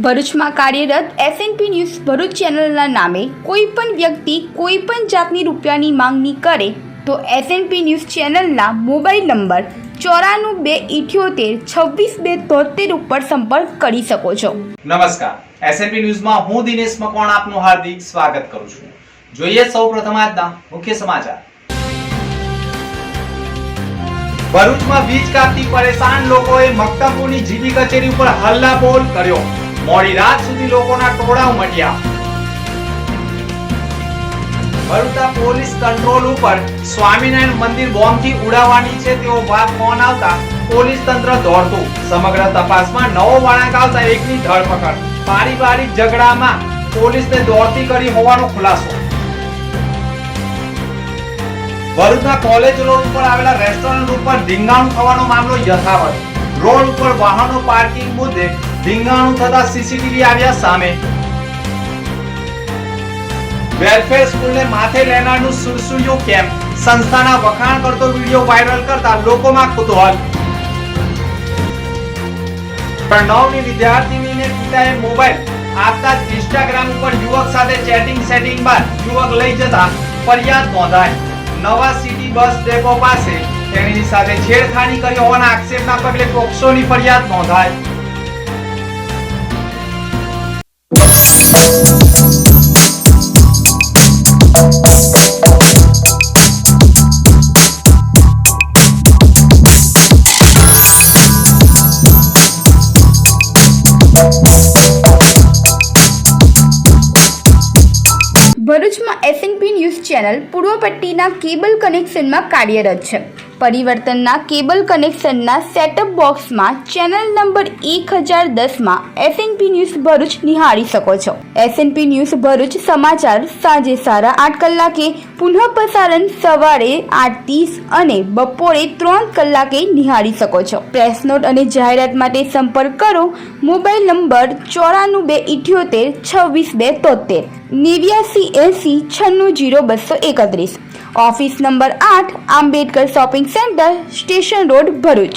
ભરૂચમાં કાર્યરત SNP news Bharuch ચેનલના નામે કોઈપણ વ્યક્તિ કોઈપણ જાતની રૂપિયાની માંગણી કરે તો એસએનપી ન્યૂઝ ચેનલના મોબાઈલ નંબર 9428262273 ઉપર સંપર્ક કરી શકો છો। નમસ્કાર, એસએનપી ન્યૂઝમાં હું દિનેશ મકવાણા આપનું હાર્દિક સ્વાગત કરું છું। જોઈએ સૌપ્રથમ આજના મુખ્ય સમાચાર। ભરૂચમાં વીજ કાપથી પરેશાન લોકોએ મક્તમપુરની જીબી કચેરી ઉપર હલ્લાબોલ કર્યો। મોડી રાત સુધી લોકોના ટોળા ઉમટ્યા। ભરૂચ પોલીસ કંટ્રોલ ઉપર સ્વામિનારાયણ મંદિર બોમ્બથી ઉડાવવાની છે તેવો ફોન આવતા પોલીસ તંત્ર દોડતું। સમગ્ર તપાસમાં નવો વળાંક આવતા એકની ધરપકડ। પારિવારિક ઝઘડામાં પોલીસને દોડતી કરી હોવાનો ખુલાસો। ભરૂચના કોલેજ રોડ ઉપર આવેલા રેસ્ટોરન્ટ ઉપર ધીંગાણું થવાનો મામલો યથાવત। રોડ ઉપર વાહનો પાર્કિંગ મુદ્દે ધીંગાણું થતા સીસીટીવી આવ્યા સામે। વેલફેર સ્કૂલને માથે લેનારનું સુરસુરિયું કેમ્પ, સંસ્થાના વખાણ કરતો વિડિયો વાયરલ કરતા લોકોમાં કુતૂહલ। પ્રણવની વિદ્યાર્થીનીને પિતાએ મોબાઈલ આપતા જ ઇન્સ્ટાગ્રામ ઉપર યુવક સાથે સેટિંગ બાદ યુવક લઈ જતા ફરિયાદ નોંધાઈ। નવા સિટી બસ ડેપો પાસે તેની સાથે છેડખાની કરી હોવાના આક્ષેપના પગલે પોક્સોની ફરિયાદ નોંધાઈ। ભરૂચમાં એસએનપી ન્યૂઝ ચેનલ પૂર્વ પટ્ટીના કેબલ કનેક્શનમાં કાર્યરત છે। પરિવર્તનના કેબલ કનેક્શનના સેટઅપ બોક્સમાં ચેનલ નંબર 1010માં એસએનપી ન્યૂઝ ભરૂચ નિહાળી શકો છો। એસએનપી ન્યૂઝ ભરૂચ સમાચાર સાંજે 8:30 કલાકે, પુનઃ પ્રસારણ સવારે 8:30 અને બપોરે 3 કલાકે નિહાળી શકો છો। પ્રેસ નોટ અને જાહેરાત માટે સંપર્ક કરો mobile number 9478262273 8980960231। Office number 8 Ambedkar shopping centre, station road, Bharuch.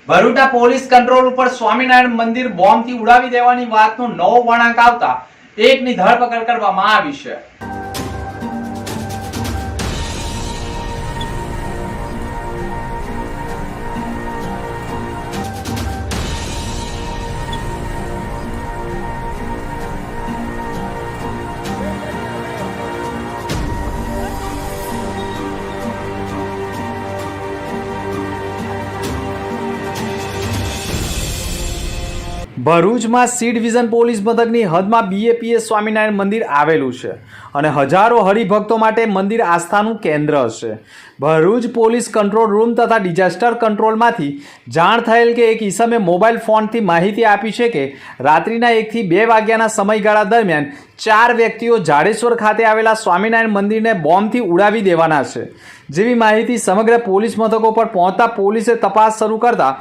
ભરૂચના પોલીસ કંટ્રોલ ઉપર સ્વામિનારાયણ મંદિર બોમ્બથી ઉડાવી દેવાની વાતનો નવો વળાંક આવતા એકની ધરપકડ કરવામાં આવી છે. ભરૂચમાં સી ડિવિઝન પોલીસ મથકની હદમાં BAPS સ્વામિનારાયણ મંદિર આવેલું છે અને હજારો હરિભક્તો માટે મંદિર આસ્થાનું કેન્દ્ર છે. ભરૂચ પોલીસ કંટ્રોલ રૂમ તથા ડિઝાસ્ટર કંટ્રોલમાંથી જાણ થયેલ કે એક ઈસમે મોબાઈલ ફોનથી માહિતી આપી છે કે રાત્રિના 1 થી 2 વાગ્યાના સમયગાળા દરમિયાન 4 વ્યક્તિઓ જાડેશ્વર ખાતે આવેલા સ્વામિનારાયણ મંદિરને બોમ્બથી ઉડાવી દેવાના છે. જેવી માહિતી સમગ્ર પોલીસ મથકો પર પહોંચતા પોલીસે તપાસ શરૂ કરતા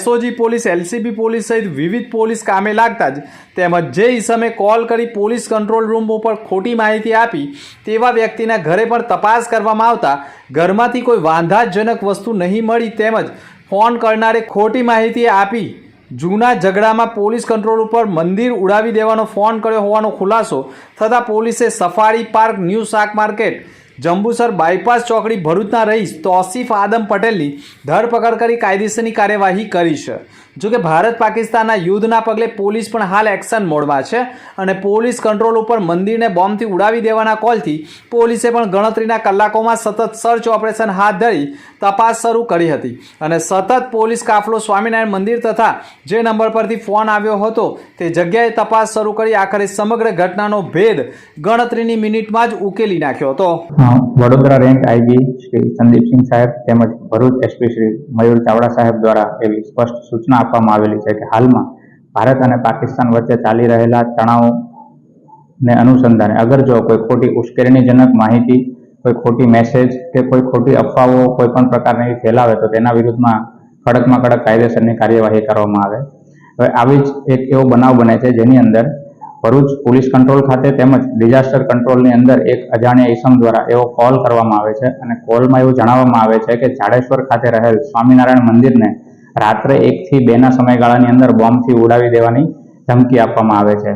SOG પોલીસ, LCB પોલીસ સહિત વિવિધ પોલીસ કામે લાગતા જ તેમજ જે ઈસમે કોલ કરી પોલીસ કંટ્રોલ રૂમ ઉપર ખોટી માહિતી આપી તેવા વ્યક્તિના ઘરે પણ તપાસ કરવામાં આવતા ઘરમાંથી કોઈ વાંધાજનક વસ્તુ નહીં મળી તેમજ ફોન કરનારે ખોટી માહિતી આપી જૂના ઝઘડામાં પોલીસ કંટ્રોલ ઉપર મંદિર ઉડાવી દેવાનો ફોન કર્યો હોવાનો ખુલાસો થતાં પોલીસે સફારી પાર્ક, ન્યૂ શાક માર્કેટ, જંબુસર બાયપાસ ચોકડી ભરૂચના રહીશ તોસીફ આદમ પટેલની ધરપકડ કરી કાયદેસરની કાર્યવાહી કરી છે. જોકે ભારત પાકિસ્તાનના યુદ્ધના પગલે પોલીસ પણ હાલ એક્શન મોડમાં છે અને પોલીસ કંટ્રોલ ઉપર મંદિરને બોમ્બથી ઉડાવી દેવાના કોલથી પોલીસે પણ ગણતરીના કલાકોમાં સતત સર્ચ ઓપરેશન હાથ ધરી તપાસ શરૂ કરી હતી અને સતત પોલીસ કાફલો સ્વામિનારાયણ મંદિર તથા જે નંબર પરથી ફોન આવ્યો હતો તે જગ્યાએ તપાસ શરૂ કરી આખરે સમગ્ર ઘટનાનો ભેદ ગણતરીની મિનિટમાં જ ઉકેલી નાખ્યો હતો. વડોદરા રેન્ક આઈજી શ્રી સંદીપસિંહ સાહેબ તેમજ ભરૂચ એસપી શ્રી મયુર ચાવડા સાહેબ દ્વારા એવી સ્પષ્ટ સૂચના આપવામાં આવેલી છે કે હાલમાં ભારત અને પાકિસ્તાન વચ્ચે ચાલી રહેલા તણાવને અનુસંધાને અગર જો કોઈ ખોટી ઉશ્કેરણીજનક માહિતી, કોઈ ખોટી મેસેજ કે કોઈ ખોટી અફવાઓ કોઈ પણ પ્રકારની ફેલાવે તો તેના વિરુદ્ધમાં કડકમાં કડક કાયદેસરની કાર્યવાહી કરવામાં આવે. હવે આવી જ એક એવો બનાવ બને છે જેની અંદર ભરૂચ પોલીસ કંટ્રોલ ખાતે તેમજ ડિઝાસ્ટર કંટ્રોલની અંદર એક અજાણ્યા ઈસમ દ્વારા એવો કોલ કરવામાં આવે છે અને કોલમાં એવું જણાવવામાં આવે છે કે જાડેશ્વર ખાતે રહેલ સ્વામિનારાયણ મંદિરને રાત્રે 1 થી 2ના સમયગાળાની અંદર બોમ્બથી ઉડાવી દેવાની ધમકી આપવામાં આવે છે.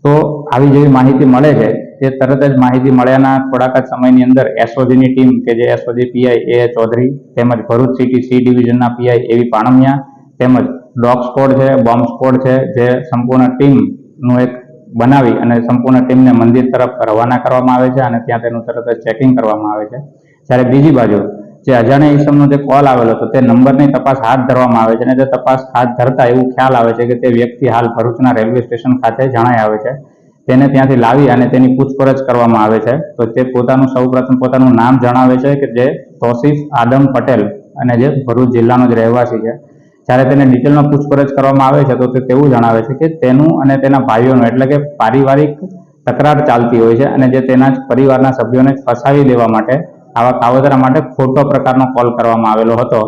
તો આવી જેવી માહિતી મળે છે તે તરત જ માહિતી મળ્યાના થોડાક જ સમયની અંદર SOGની ટીમ કે જે SOG PI A ચૌધરી તેમજ ભરૂચ સિટી સી ડિવિઝનના PI એવી પાણમિયા તેમજ ડોગ સ્કોડ છે, બોમ્બ સ્કોડ છે, જે સંપૂર્ણ ટીમનું એક બનાવી અને સંપૂર્ણ ટીમને મંદિર તરફ રવાના કરવામાં આવે છે અને ત્યાં તેનું તરત જ ચેકિંગ કરવામાં આવે છે. જ્યારે બીજી બાજુ જે અજાણ્યા ઈસમનો જે કોલ આવેલો હતો તે નંબરની તપાસ હાથ ધરવામાં આવે છે અને તે તપાસ હાથ ધરતા એવું ખ્યાલ આવે છે કે તે વ્યક્તિ હાલ ભરૂચના રેલવે સ્ટેશન ખાતે જણાઈ આવે છે. તેને ત્યાંથી લાવી અને તેની પૂછપરછ કરવામાં આવે છે. તો તે સૌપ્રથમ પોતાનું નામ જણાવે છે કે જે તોસીફ આદમ પટેલ અને જે ભરૂચ જિલ્લાનો જ રહેવાસી છે. જ્યારે તેને ડિટેલમાં પૂછપરછ કરવામાં આવે છે તો તે તેવું જણાવે છે કે તેનું અને તેના ભાઈઓનું એટલે કે પારિવારિક તકરાર ચાલતી હોય છે અને જે તેના જ પરિવારના સભ્યોને ફસાવી દેવા માટે આવા કાવતરા માટે ખોટો પ્રકારનો કોલ કરવામાં આવેલો હતો.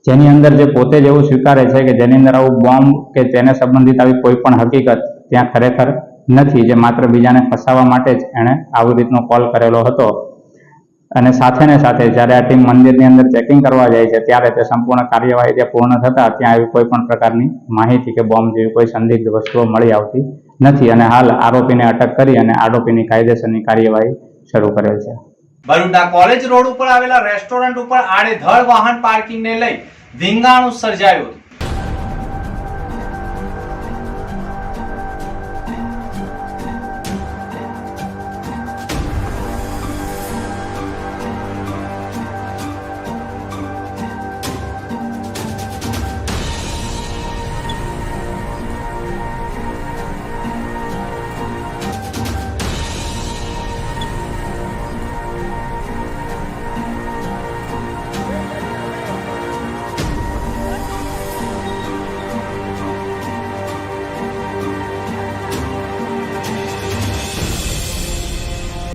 જેની અંદર જે પોતે જ એવું સ્વીકારે છે કે જેની અંદર આવું બોમ્બ કે તેને સંબંધિત આવી કોઈ પણ હકીકત ત્યાં ખરેખર નથી, જે માત્ર બીજાને ફસાવવા માટે જ એણે આવી રીતનો કોલ કરેલો હતો. અને સાથે ને સાથે જ્યારે આ ટીમ મંદિરની અંદર ચેકિંગ કરવા જાય છે ત્યારે તે સંપૂર્ણ કાર્યવાહી ત્યાં પૂર્ણ થતા ત્યાં આવી કોઈ પણ પ્રકારની માહિતી કે બોમ્બ જેવી કોઈ સંદિગ્ધ વસ્તુઓ મળી આવતી નથી અને હાલ આરોપીને અટક કરી અને આરોપીની કાયદેસરની કાર્યવાહી શરૂ કરેલ છે. ભરૂચના કોલેજ રોડ ઉપર આવેલા રેસ્ટોરન્ટ ઉપર આડેધડ વાહન પાર્કિંગને લઈ ધીંગાણું સર્જાયું હતું.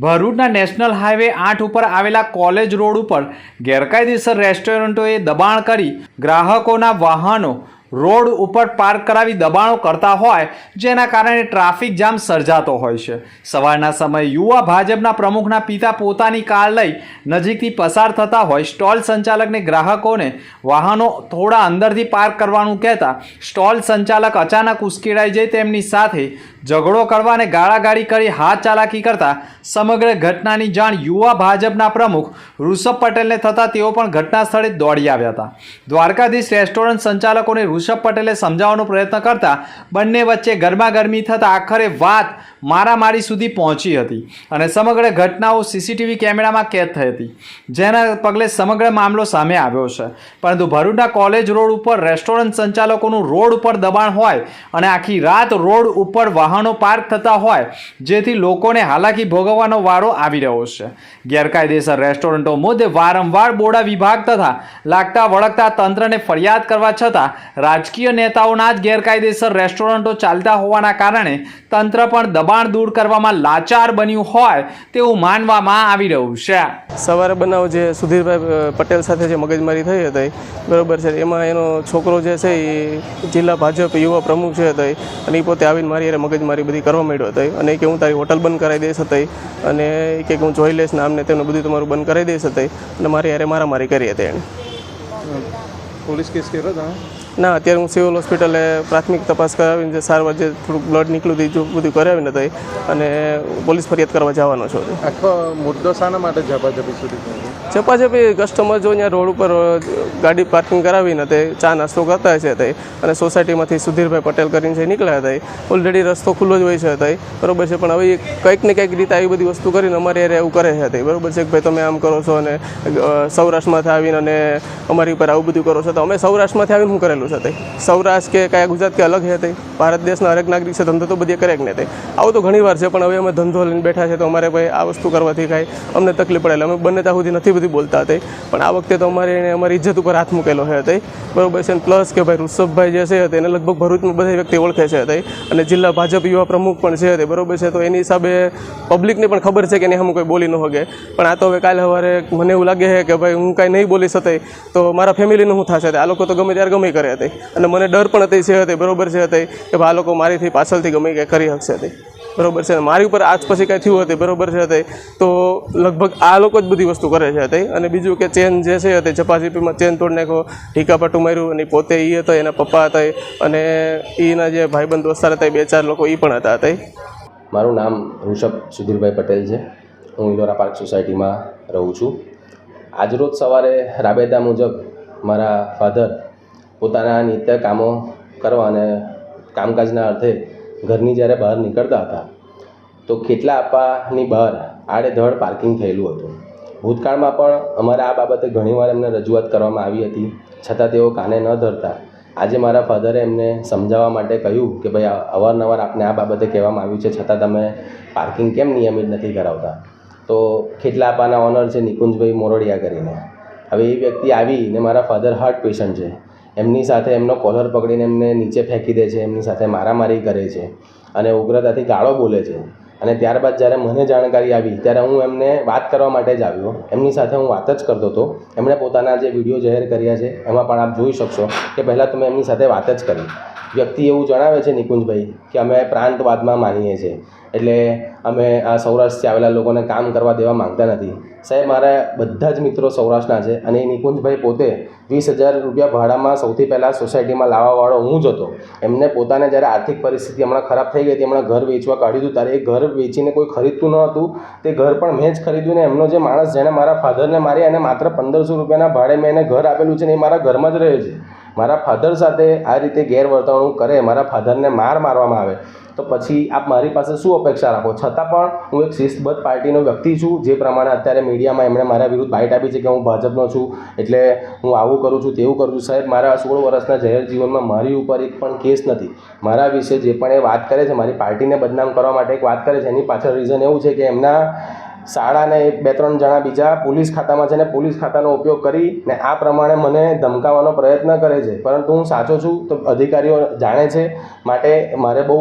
ભરૂચના નેશનલ હાઈવે 8 ઉપર આવેલા કોલેજ રોડ ઉપર ગેરકાયદેસર રેસ્ટોરન્ટોએ દબાણ કરી ગ્રાહકોના વાહનો રોડ ઉપર પાર્ક કરાવી દબાણો કરતા હોય, જેના કારણે ટ્રાફિક જામ સર્જાતો હોય છે. સવારના સમયે યુવા ભાજપના પ્રમુખના પિતા પોતાની કાર લઈ નજીકથી પસાર થતા હોય સ્ટોલ સંચાલકને ગ્રાહકોને વાહનો થોડા અંદરથી પાર્ક કરવાનું કહેતા સ્ટોલ સંચાલક અચાનક ઉશ્કેરાઈ જાય તેમની સાથે ઝઘડો કરવા અને ગાળાગાળી કરી હાથ ચાલાકી કરતા સમગ્ર ઘટનાની જાણ યુવા ભાજપના પ્રમુખ ઋષભ પટેલને થતાં તેઓ પણ ઘટના સ્થળે દોડી આવ્યા હતા. દ્વારકાધીશ રેસ્ટોરન્ટ સંચાલકોને ઋષભ પટેલે સમજાવવાનો પ્રયત્ન કરતા બંને વચ્ચે ગરમાગરમી થતાં આખરે વાત મારામારી સુધી પહોંચી હતી અને સમગ્ર ઘટનાઓ સીસીટીવી કેમેરામાં કેદ થઈ હતી, જેના પગલે સમગ્ર મામલો સામે આવ્યો છે. પરંતુ ભરૂચના કોલેજ રોડ ઉપર રેસ્ટોરન્ટ સંચાલકોનું રોડ ઉપર દબાણ હોય અને આખી રાત રોડ ઉપર વાહનો પાર્ક થતા હોય, જેથી લોકોને હાલાકી ભોગવવાનો વારો આવી રહ્યો છે. ગેરકાયદેસર રેસ્ટોરન્ટો મુદ્દે વારંવાર બોડા વિભાગ તથા લાગતા વળગતા તંત્રને ફરિયાદ કરવા છતાં રાજકીય નેતાઓના જ ગેરકાયદેસર રેસ્ટોરન્ટો ચાલતા હોવાના કારણે તંત્ર પણ દબાણ દૂર કરવામાં લાચાર બન્યું હોય તેવું માનવામાં આવી રહ્યું છે. સવારે બનાવ જે સુધીરભાઈ પટેલ સાથે જે મગજમારી થઈ હતી, બરાબર છે, એમાં એનો છોકરો જે છે એ જિલ્લા ભાજપ યુવા પ્રમુખ છે હતી અને એ પોતે આવીને મારી યારે મગજમારી બધી કરવા માંડ્યો હતી અને કે હું તારી હોટલ બંધ કરાવી દઈશ હતી અને કે હું જોઈ લઈશ ને આમને તેમને બધું તમારું બંધ કરાવી દઈશ હતી અને મારી યારે મારામારી કરી હતી એણે. પોલીસ કેસ કર્યો હતા? ના, અત્યારે હું સિવિલ હોસ્પિટલે પ્રાથમિક તપાસ કરાવીને જે સારવાર જે થોડુંક બ્લડ નીકળ્યું હતું બધું કરાવીને હતી અને પોલીસ ફરિયાદ કરવા જવાનો છો. આખો મુદ્દો શાના માટે ઝપાઝપી સુધી પહોંચ્યો? ઝપાઝપી કસ્ટમર જો અહીંયા રોડ ઉપર ગાડી પાર્કિંગ કરાવીને તે ચા નાસ્તો કરતા છે તે અને સોસાયટીમાંથી સુધીરભાઈ પટેલ કરીને જે નીકળ્યા હતા, ઓલરેડી રસ્તો ખુલ્લો જ હોય છે તે, બરાબર છે, પણ હવે કંઈક ને કંઈક રીતે આવી બધી વસ્તુ કરીને અમારે યારે એવું કરે છે તે, બરાબર છે, કે ભાઈ તમે આમ કરો છો અને સૌરાષ્ટ્રમાંથી આવીને અને અમારી ઉપર આવું બધું કરો છો. તો અમે સૌરાષ્ટ્રમાંથી આવીને શું કરેલું છે તે? સૌરાષ્ટ્ર કે કયા ગુજરાત કે અલગ છે તે? ભારત દેશના હરેક નાગરિક છે, ધંધો તો બધી કરે કે નહીં તે? આવું તો ઘણી વાર છે, પણ હવે અમે ધંધો લઈને બેઠા છે તો અમારે ભાઈ આ વસ્તુ કરવાથી કાંઈ અમને તકલીફ પડે. અમે બંને ત્યાં સુધી નથી બધી બોલતા હતા, પણ આ વખતે તો અમારે એને અમારી ઇજ્જત ઉપર હાથ મૂકેલો છે તે, બરાબર છે. પ્લસ કે ભાઈ ઋષભભાઈ જે છે તેને લગભગ ભરૂચમાં બધા વ્યક્તિ ઓળખે છે તે અને જિલ્લા ભાજપ યુવા પ્રમુખ પણ છે તે, બરાબર છે. તો એની હિસાબે પબ્લિકને પણ ખબર છે કે એને હમ કોઈ બોલી ન શકે, પણ આ તો હવે કાલે સવારે મને એવું લાગે છે કે ભાઈ હું કાંઈ નહીં બોલી શકે તો મારા ફેમિલીનું શું થશે? આ લોકો તો ગમે ત્યારે ગમે કરે હતી અને મને ડર પણ હતી છે હતી, બરાબર છે હતી, કે ભાઈ આ લોકો મારીથી પાછળથી ગમે કંઈ કરી શકશે હતી, બરાબર છે. મારી ઉપર આજ પછી કાંઈ થયું હતી, બરાબર છે હતી, તો લગભગ આ લોકો જ બધી વસ્તુ કરે છે હતી. અને બીજું કે ચેન જે છે તે ઝપાઝપીમાં ચેન તોડી નાખ્યો, ઢીકાપાટું માર્યું અને પોતે એ હતો, એના પપ્પા હતા અને એના જે ભાઈબંધ દોસ્તાર હતા 2-4 લોકો એ પણ હતા. મારું નામ ઋષભ સુધીરભાઈ પટેલ છે. હું ઇલોરા પાર્ક સોસાયટીમાં રહું છું. આજરોજ સવારે રાબેતા મુજબ મારા ફાધર પોતાના નિત્ય કામો કરવા અને કામકાજના અર્થે ઘરની જ્યારે બહાર નીકળતા હતા તો ખેટલા આપવાની બહાર આડેધડ પાર્કિંગ થયેલું હતું. ભૂતકાળમાં પણ અમારે આ બાબતે ઘણીવાર એમને રજૂઆત કરવામાં આવી હતી, છતાં તેઓ કાને ન ધરતા. આજે મારા ફાધરે એમને સમજાવવા માટે કહ્યું કે ભાઈ અવારનવાર આપને આ બાબતે કહેવામાં આવ્યું છે, છતાં તમે પાર્કિંગ કેમ નિયમિત નથી કરાવતા? તો ખેટલા આપાના ઓનર છે નિકુંજભાઈ મોરડિયા કરીને. હવે એ વ્યક્તિ આવીને મારા ફાધર હાર્ટ પેશન્ટ છે, એમની સાથે એમનો કોલર પકડીને એમને નીચે ફેંકી દે છે, એમની સાથે મારામારી કરે છે અને ઉગ્રતાથી ગાળો બોલે છે. અને ત્યારબાદ જ્યારે મને જાણકારી આવી ત્યારે હું એમને વાત કરવા માટે જ આવ્યો. એમની સાથે હું વાત જ કરતો હતો. એમણે પોતાના જે વિડીયો જાહેર કર્યા છે એમાં પણ આપ જોઈ શકશો કે પહેલાં તો મેં એમની સાથે વાત જ કરી. વ્યક્તિ એવું જણાવે છે નિકુંજભાઈ કે અમે પ્રાંતવાદમાં માનીએ છીએ, એટલે અમે આ સૌરાષ્ટ્રથી આવેલા લોકોને કામ કરવા દેવા માંગતા નથી. સાહેબ, મારા બધા જ મિત્રો સૌરાષ્ટ્રના છે અને એ નિકુંજભાઈ પોતે 20,000 રૂપિયા ભાડામાં સૌથી પહેલાં સોસાયટીમાં લાવવાવાળો હું જ હતો. એમને પોતાને જ્યારે આર્થિક પરિસ્થિતિ હમણાં ખરાબ થઈ ગઈ હતી, હમણાં ઘર વેચવા કાઢ્યું હતું, ત્યારે એ ઘર વેચીને કોઈ ખરીદતું ન હતું. તે ઘર પણ મેં જ ખરીદ્યું ને એમનો જે માણસ જેણે મારા ફાધરને માર્યા એને માત્ર 1500 રૂપિયાના ભાડે મેં એને ઘર આપેલું છે ને એ મારા ઘરમાં જ રહે છે. મારા ફાધર સાથે આ રીતે ગેરવર્તણૂક કરે, મારા ફાધરને મારવામાં આવે તો પછી આપ મારી પાસે શું અપેક્ષા રાખો? છતાં પણ હું એક શિસ્તબદ્ધ પાર્ટીનો વ્યક્તિ છું. જે પ્રમાણે અત્યારે મીડિયામાં એમણે મારા વિરુદ્ધ બાઇટ આપી છે કે હું ભાજપનો છું એટલે હું આવું કરું છું તેવું કરું છું. સાહેબ, મારા 16 વર્ષના જાહેર જીવનમાં મારી ઉપર એક પણ કેસ નથી. મારા વિશે જે પણ એ વાત કરે છે, મારી પાર્ટીને બદનામ કરવા માટે એક વાત કરે છે, એની પાછળ રીઝન એવું છે કે એમના શાળાને 2-3 જણા બીજા પોલીસ ખાતામાં છે ને પોલીસ ખાતાનો ઉપયોગ કરીને આ પ્રમાણે મને ધમકાવવાનો પ્રયત્ન કરે છે. પરંતુ હું સાચો છું તો અધિકારીઓ જાણે છે, માટે મારે બહુ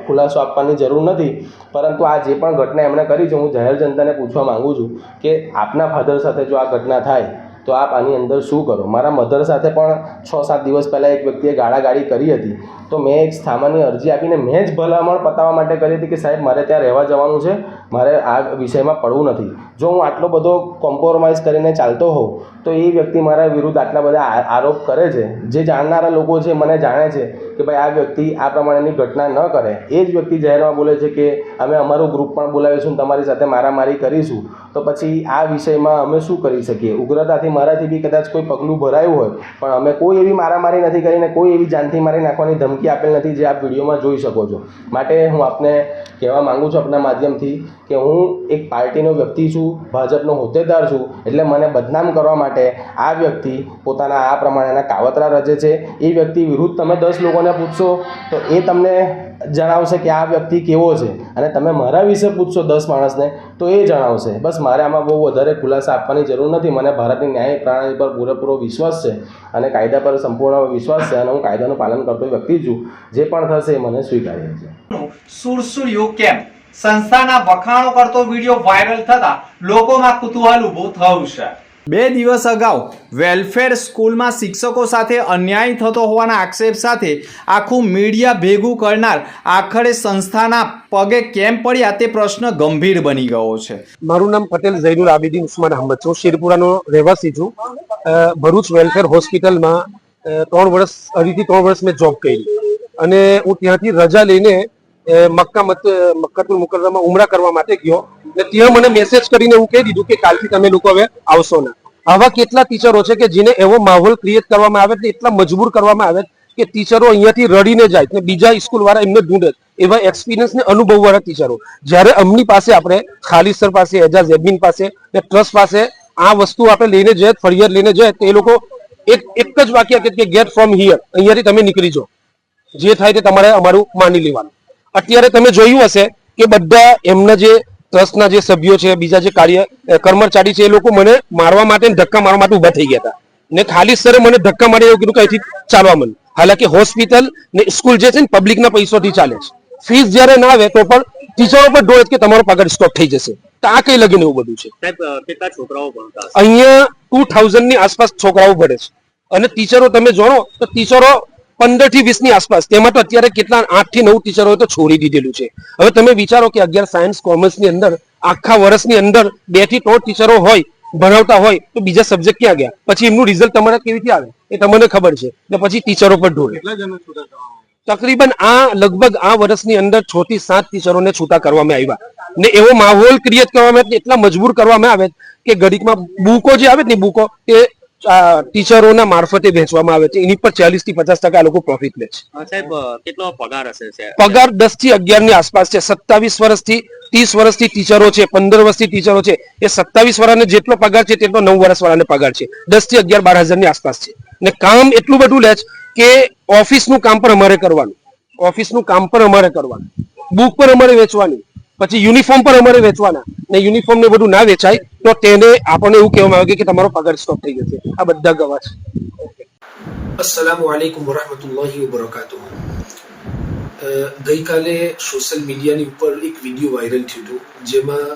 ખુલાસો આપવાની જરૂર નથી. પરંતુ આ જે પણ ઘટના એમણે કરી છે, હું જાહેર જનતાને પૂછવા માગું છું કે આપના ફાધર સાથે જો આ ઘટના થાય તો આપ આની અંદર શું કરો? મારા મધર સાથે પણ 6-7 દિવસ પહેલાં એક વ્યક્તિએ ગાળાગાળી કરી હતી, તો મેં એક સામાન્ય અરજી આપીને મેં જ ભલામણ પતાવવા માટે કરી હતી કે સાહેબ મારે ત્યાં રહેવા જવાનું છે, મારે આ વિષયમાં પડવું નથી. જો હું આટલો બધો કોમ્પ્રોમાઇઝ કરીને ચાલતો હોઉં તો એ વ્યક્તિ મારા વિરુદ્ધ આટલા બધા આરોપ કરે છે. જે જાણનારા લોકો છે મને જાણે છે કે ભાઈ આ વ્યક્તિ આ પ્રમાણેની ઘટના ન કરે, એ જ વ્યક્તિ જાહેરમાં બોલે છે કે અમે અમારું ગ્રુપ પણ બોલાવીશું, તમારી સાથે મારામારી કરીશું. તો પછી આ વિષયમાં અમે શું કરી શકીએ? ઉગ્રતાથી મારાથી બી કદાચ કોઈ પગલું ભરાયું હોય, પણ અમે કોઈ એવી મારામારી નથી કરીને કોઈ એવી જાનથી મારી નાખવાની ધમકી આપેલ નથી, જે આપ વિડીયોમાં જોઈ શકો છો. માટે હું આપને કહેવા માગું છું આપના માધ્યમથી કે હું એક પાર્ટીનો વ્યક્તિ છું, ભાજપનો હોદ્દેદાર છું, એટલે મને બદનામ કરવા માટે આ વ્યક્તિ પોતાના આ પ્રમાણેના કાવતરા રચે છે. એ વ્યક્તિ વિરુદ્ધ તમે 10 લોકોને પૂછશો તો એ તમને જણાવશે કે આ વ્યક્તિ કેવો છે, અને તમે મારા વિશે પૂછશો 10 માણસને તો એ જણાવશે. બસ મારે આમાં બહુ વધારે ખુલાસા આપવાની જરૂર નથી. મને ભારતની ન્યાય પ્રણાલી પર પૂરેપૂરો વિશ્વાસ છે અને કાયદા પર સંપૂર્ણ વિશ્વાસ છે, અને હું કાયદાનું પાલન કરતો વ્યક્તિ છું. જે પણ થશે એ મને સ્વીકાર્ય છે. સુરસુર યુ કેમ્પ સંસ્થાના વખાણો કરતો વિડીયો વાયરલ થતા લોકોમાં કુતૂહલ ઊભું થયું છે. 2 દિવસ અગાઉ વેલફેર સ્કૂલમાં શિક્ષકો સાથે અન્યાય થતો હોવાના આક્ષેપ સાથે આખું મીડિયા ભેગું કરનાર આખરે સંસ્થાના પગે કેમ પડ્યા તે પ્રશ્ન ગંભીર બની ગયો છે. મારું નામ પટેલ ઝૈનુલ આબિદીન ઉસ્માન અહમદ છે. હું શેરપુરાનો રહેવાસી છું. ભરૂચ વેલફેર હોસ્પિટલમાં 2.5 થી 3 વર્ષ મેં જોબ કરી, અને હું ત્યાંથી રજા લઈને મક્કાતુલ મુકર્રમા ઉમરા કરવા માટે ગયો, ને ત્યાં મને મેસેજ કરીને એવું કહી દીધું કે કાલથી તમે લોકો હવે આવશો ના. આવા કેટલા ટીચરો છે કે જેને એવો માહોલ ક્રિએટ કરવામાં આવે, એટલા મજબૂર કરવામાં આવે કે ટીચરો અહીંયાથી રડીને જાય ને બીજા સ્કૂલ વાળા એમને ઢૂંઢે. એવા એક્સપિરિયન્સ ને અનુભવ વાળા ટીચરો જ્યારે અમની પાસે આપણે ખાલિદ સર પાસે, એજાઝ એડમિન પાસે ને ટ્રસ્ટ પાસે આ વસ્તુ આપણે લઈને જાય, ફરિયાદ લઈને જાય, તો એ લોકો એક જ વાક્ય કે ગેટ ફ્રોમ હિયર, અહીંયાથી તમે નીકળી જાઓ, જે થાય તે તમારે અમારું માની લેવાનું. અત્યારે તમે જોયું હશે કે બધા એમના જે ટ્રસ્ટના જે સભ્યો છે, બીજા જે કર્મચારી છે, એ લોકો મને મારવા માટે, ધક્કા મારવા માટે ઉભા થઈ ગયા હતા, ને ખાલિદ સરે મને ધક્કા મારી એવું કીધું કે અહીંથી ચાલવા મને. હાલાકી હોસ્પિટલ ને સ્કૂલ જે છે ને પબ્લિકના પૈસાથી ચાલે છે. ફીસ જ્યારે ના આવે તો પણ ટીચરો પર ડોળે કે તમારો પગાર સ્ટોપ થઈ જશે. તો આ કઈ લગીને એવું બધું છે. કેટલા છોકરાઓ ભણતા? અહીંયા 2000 ની આસપાસ છોકરાઓ ભણે છે, અને ટીચરો તમે જોણો તો ટીચરો 15 થી 20 ની આસપાસ. તેમાં તો અત્યારે કેટલા 8 થી 9 ટીચરો તો છોડી દીધેલું છે. હવે તમે વિચારો કે 11 સાયન્સ કોમર્સ ની અંદર આખા વર્ષની અંદર 2 થી 3 ટીચરો હોય, ભણાવતા હોય, તો બીજા સબ્જેક્ટ ક્યાં ગયા? પછી એમનું રિઝલ્ટ તમારે કેવી રીતે આવે એ તમને ખબર છે, ને પછી ટીચરો પર ઢોળે. તકરીબન લગભગ આ વર્ષની અંદર 6 થી 7 ટીચરોને છૂટા કરવામાં આવ્યા, ને એવો માહોલ ક્રિએટ કરવામાં આવે, એટલા મજબૂર કરવામાં આવે કે ઘડીકમાં બુકો જે આવે ને બુકો એ ટીચરોના મારફતે વેચવામાં આવે છે. એની પર 40 થી 50% લોકો પ્રોફિટ લે છે. સાહેબ કેટલો પગાર હશે? પગાર 10 થી 11 ની આસપાસ છે. 27 વર્ષથી 30 વર્ષથી ટીચરો છે, 15 વર્ષથી ટીચરો છે, એ 27 વાળાને જેટલો પગાર છે તેટલો 9 વર્ષ વાળાને પગાર છે. 10 થી 11-12 હજાર ની આસપાસ છે. ને કામ એટલું બધું લે છે કે ઓફિસનું કામ પણ અમારે કરવાનું, ઓફિસનું કામ પણ અમારે કરવાનું, બુક પર અમારે વેચવાની, પછી યુનિફોર્મ પર અમારે વેચવાના, ને યુનિફોર્મ ને બધું ના વેચાય તો તેને આપણને એવું કહેવામાં આવે કે તમારો પગાર સ્ટોપ થઈ જશે. આ બધા ગવાહ છે. અસ્સલામુ અલૈકુમ વરહમતુલ્લાહિ વબરકાતુહ. ગઈકાલે સોશિયલ મીડિયાની ઉપર એક વિડીયો વાયરલ થયું હતું, જેમાં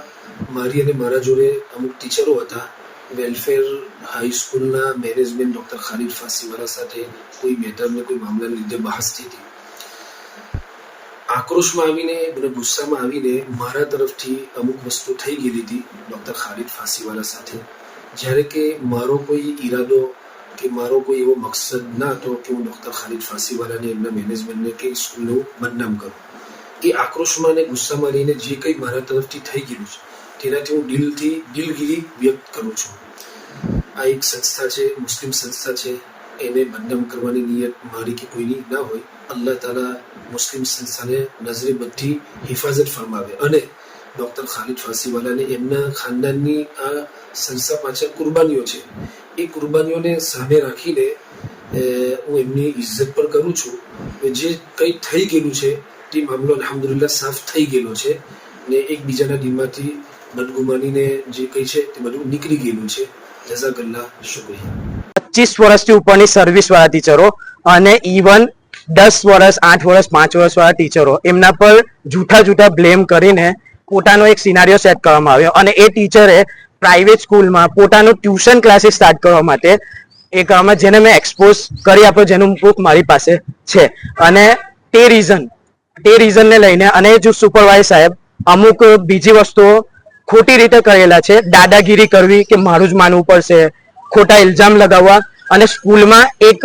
મારી અને મારા જોડે અમુક ટીચરો હતા. વેલફેર હાઈસ્કૂલના મેનેજમેન્ટ ડૉક્ટર ખાલિદ ફાસીવાલા સાથે કોઈ મેટરને, કોઈ મામલાને લીધે બહાસ થઈ હતી. આક્રોશમાં આવીને, મને ગુસ્સામાં આવીને મારા તરફથી અમુક વસ્તુ થઈ ગયેલી હતી ડૉક્ટર ખાલિદ ફાસીવાલા સાથે, જ્યારે કે મારો કોઈ ઈરાદો કે મારો કોઈ એવો મકસદ ના હતો કે હું ડૉક્ટર ખાલિદ ફાસીવાલાને, એમના મેનેજમેન્ટને કે સ્કૂલને બદનામ કરું. એ આક્રોશમાં અને ગુસ્સામાં રહીને જે કંઈ મારા તરફથી થઈ ગયેલું છે તેનાથી હું દિલગીરી વ્યક્ત કરું છું. આ એક સંસ્થા છે, મુસ્લિમ સંસ્થા છે, એને બદનામ કરવાની નિયત મારી કે કોઈની ના હોય. અલ્લાહ તાલા મુસ્લિમ સંસ્થાને નજરે બધી હિફાજત ફરમાવે, અને ડૉક્ટર ખાલિદ ફાસીવાલાને એમના ખાનદાનની આ સંસ્થા પાછળ કુરબાનીઓ છે, એ કુરબાનીઓને સામે રાખીને હું એમની ઇજ્જત પણ કરું છું. જે કંઈ થઈ ગયેલું છે તે મામલો અલ્હમ્દુલિલ્લાહ સાફ થઈ ગયેલો છે, ને એકબીજાના દિલમાંથી બદગુમાનીને જે કંઈ છે તે બધું નીકળી ગયેલું છે. જઝાકલ્લાહ, શુક્રિયા. 25 વર્ષથી ઉપરની સર્વિસ વાળા ટીચરો અને ઇવન 10 વર્ષ, 8 વર્ષ, 5 વર્ષ વાળા ટીચરો, એમના પર જૂઠા બ્લેમ કરીને પોતાનો એક સિનારીઓ સેટ કરવામાં આવ્યો, અને એ ટીચરે પ્રાઇવેટ સ્કૂલમાં પોતાનું ટ્યુશન ક્લાસીસ સ્ટાર્ટ કરવા માટે એક આમાં જેને મેં એક્સપોઝ કરી આપ્યો, જેનું બુક મારી પાસે છે. અને તે રીઝનને લઈને અને જો સુપરવાઇઝર સાહેબ અમુક બીજી વસ્તુઓ ખોટી રીતે કરેલા છે, દાદાગીરી કરવી કે મારું જ માનવું પડશે, ખોટા ઇલ્ઝામ લગાવવા, અને સ્કૂલમાં એક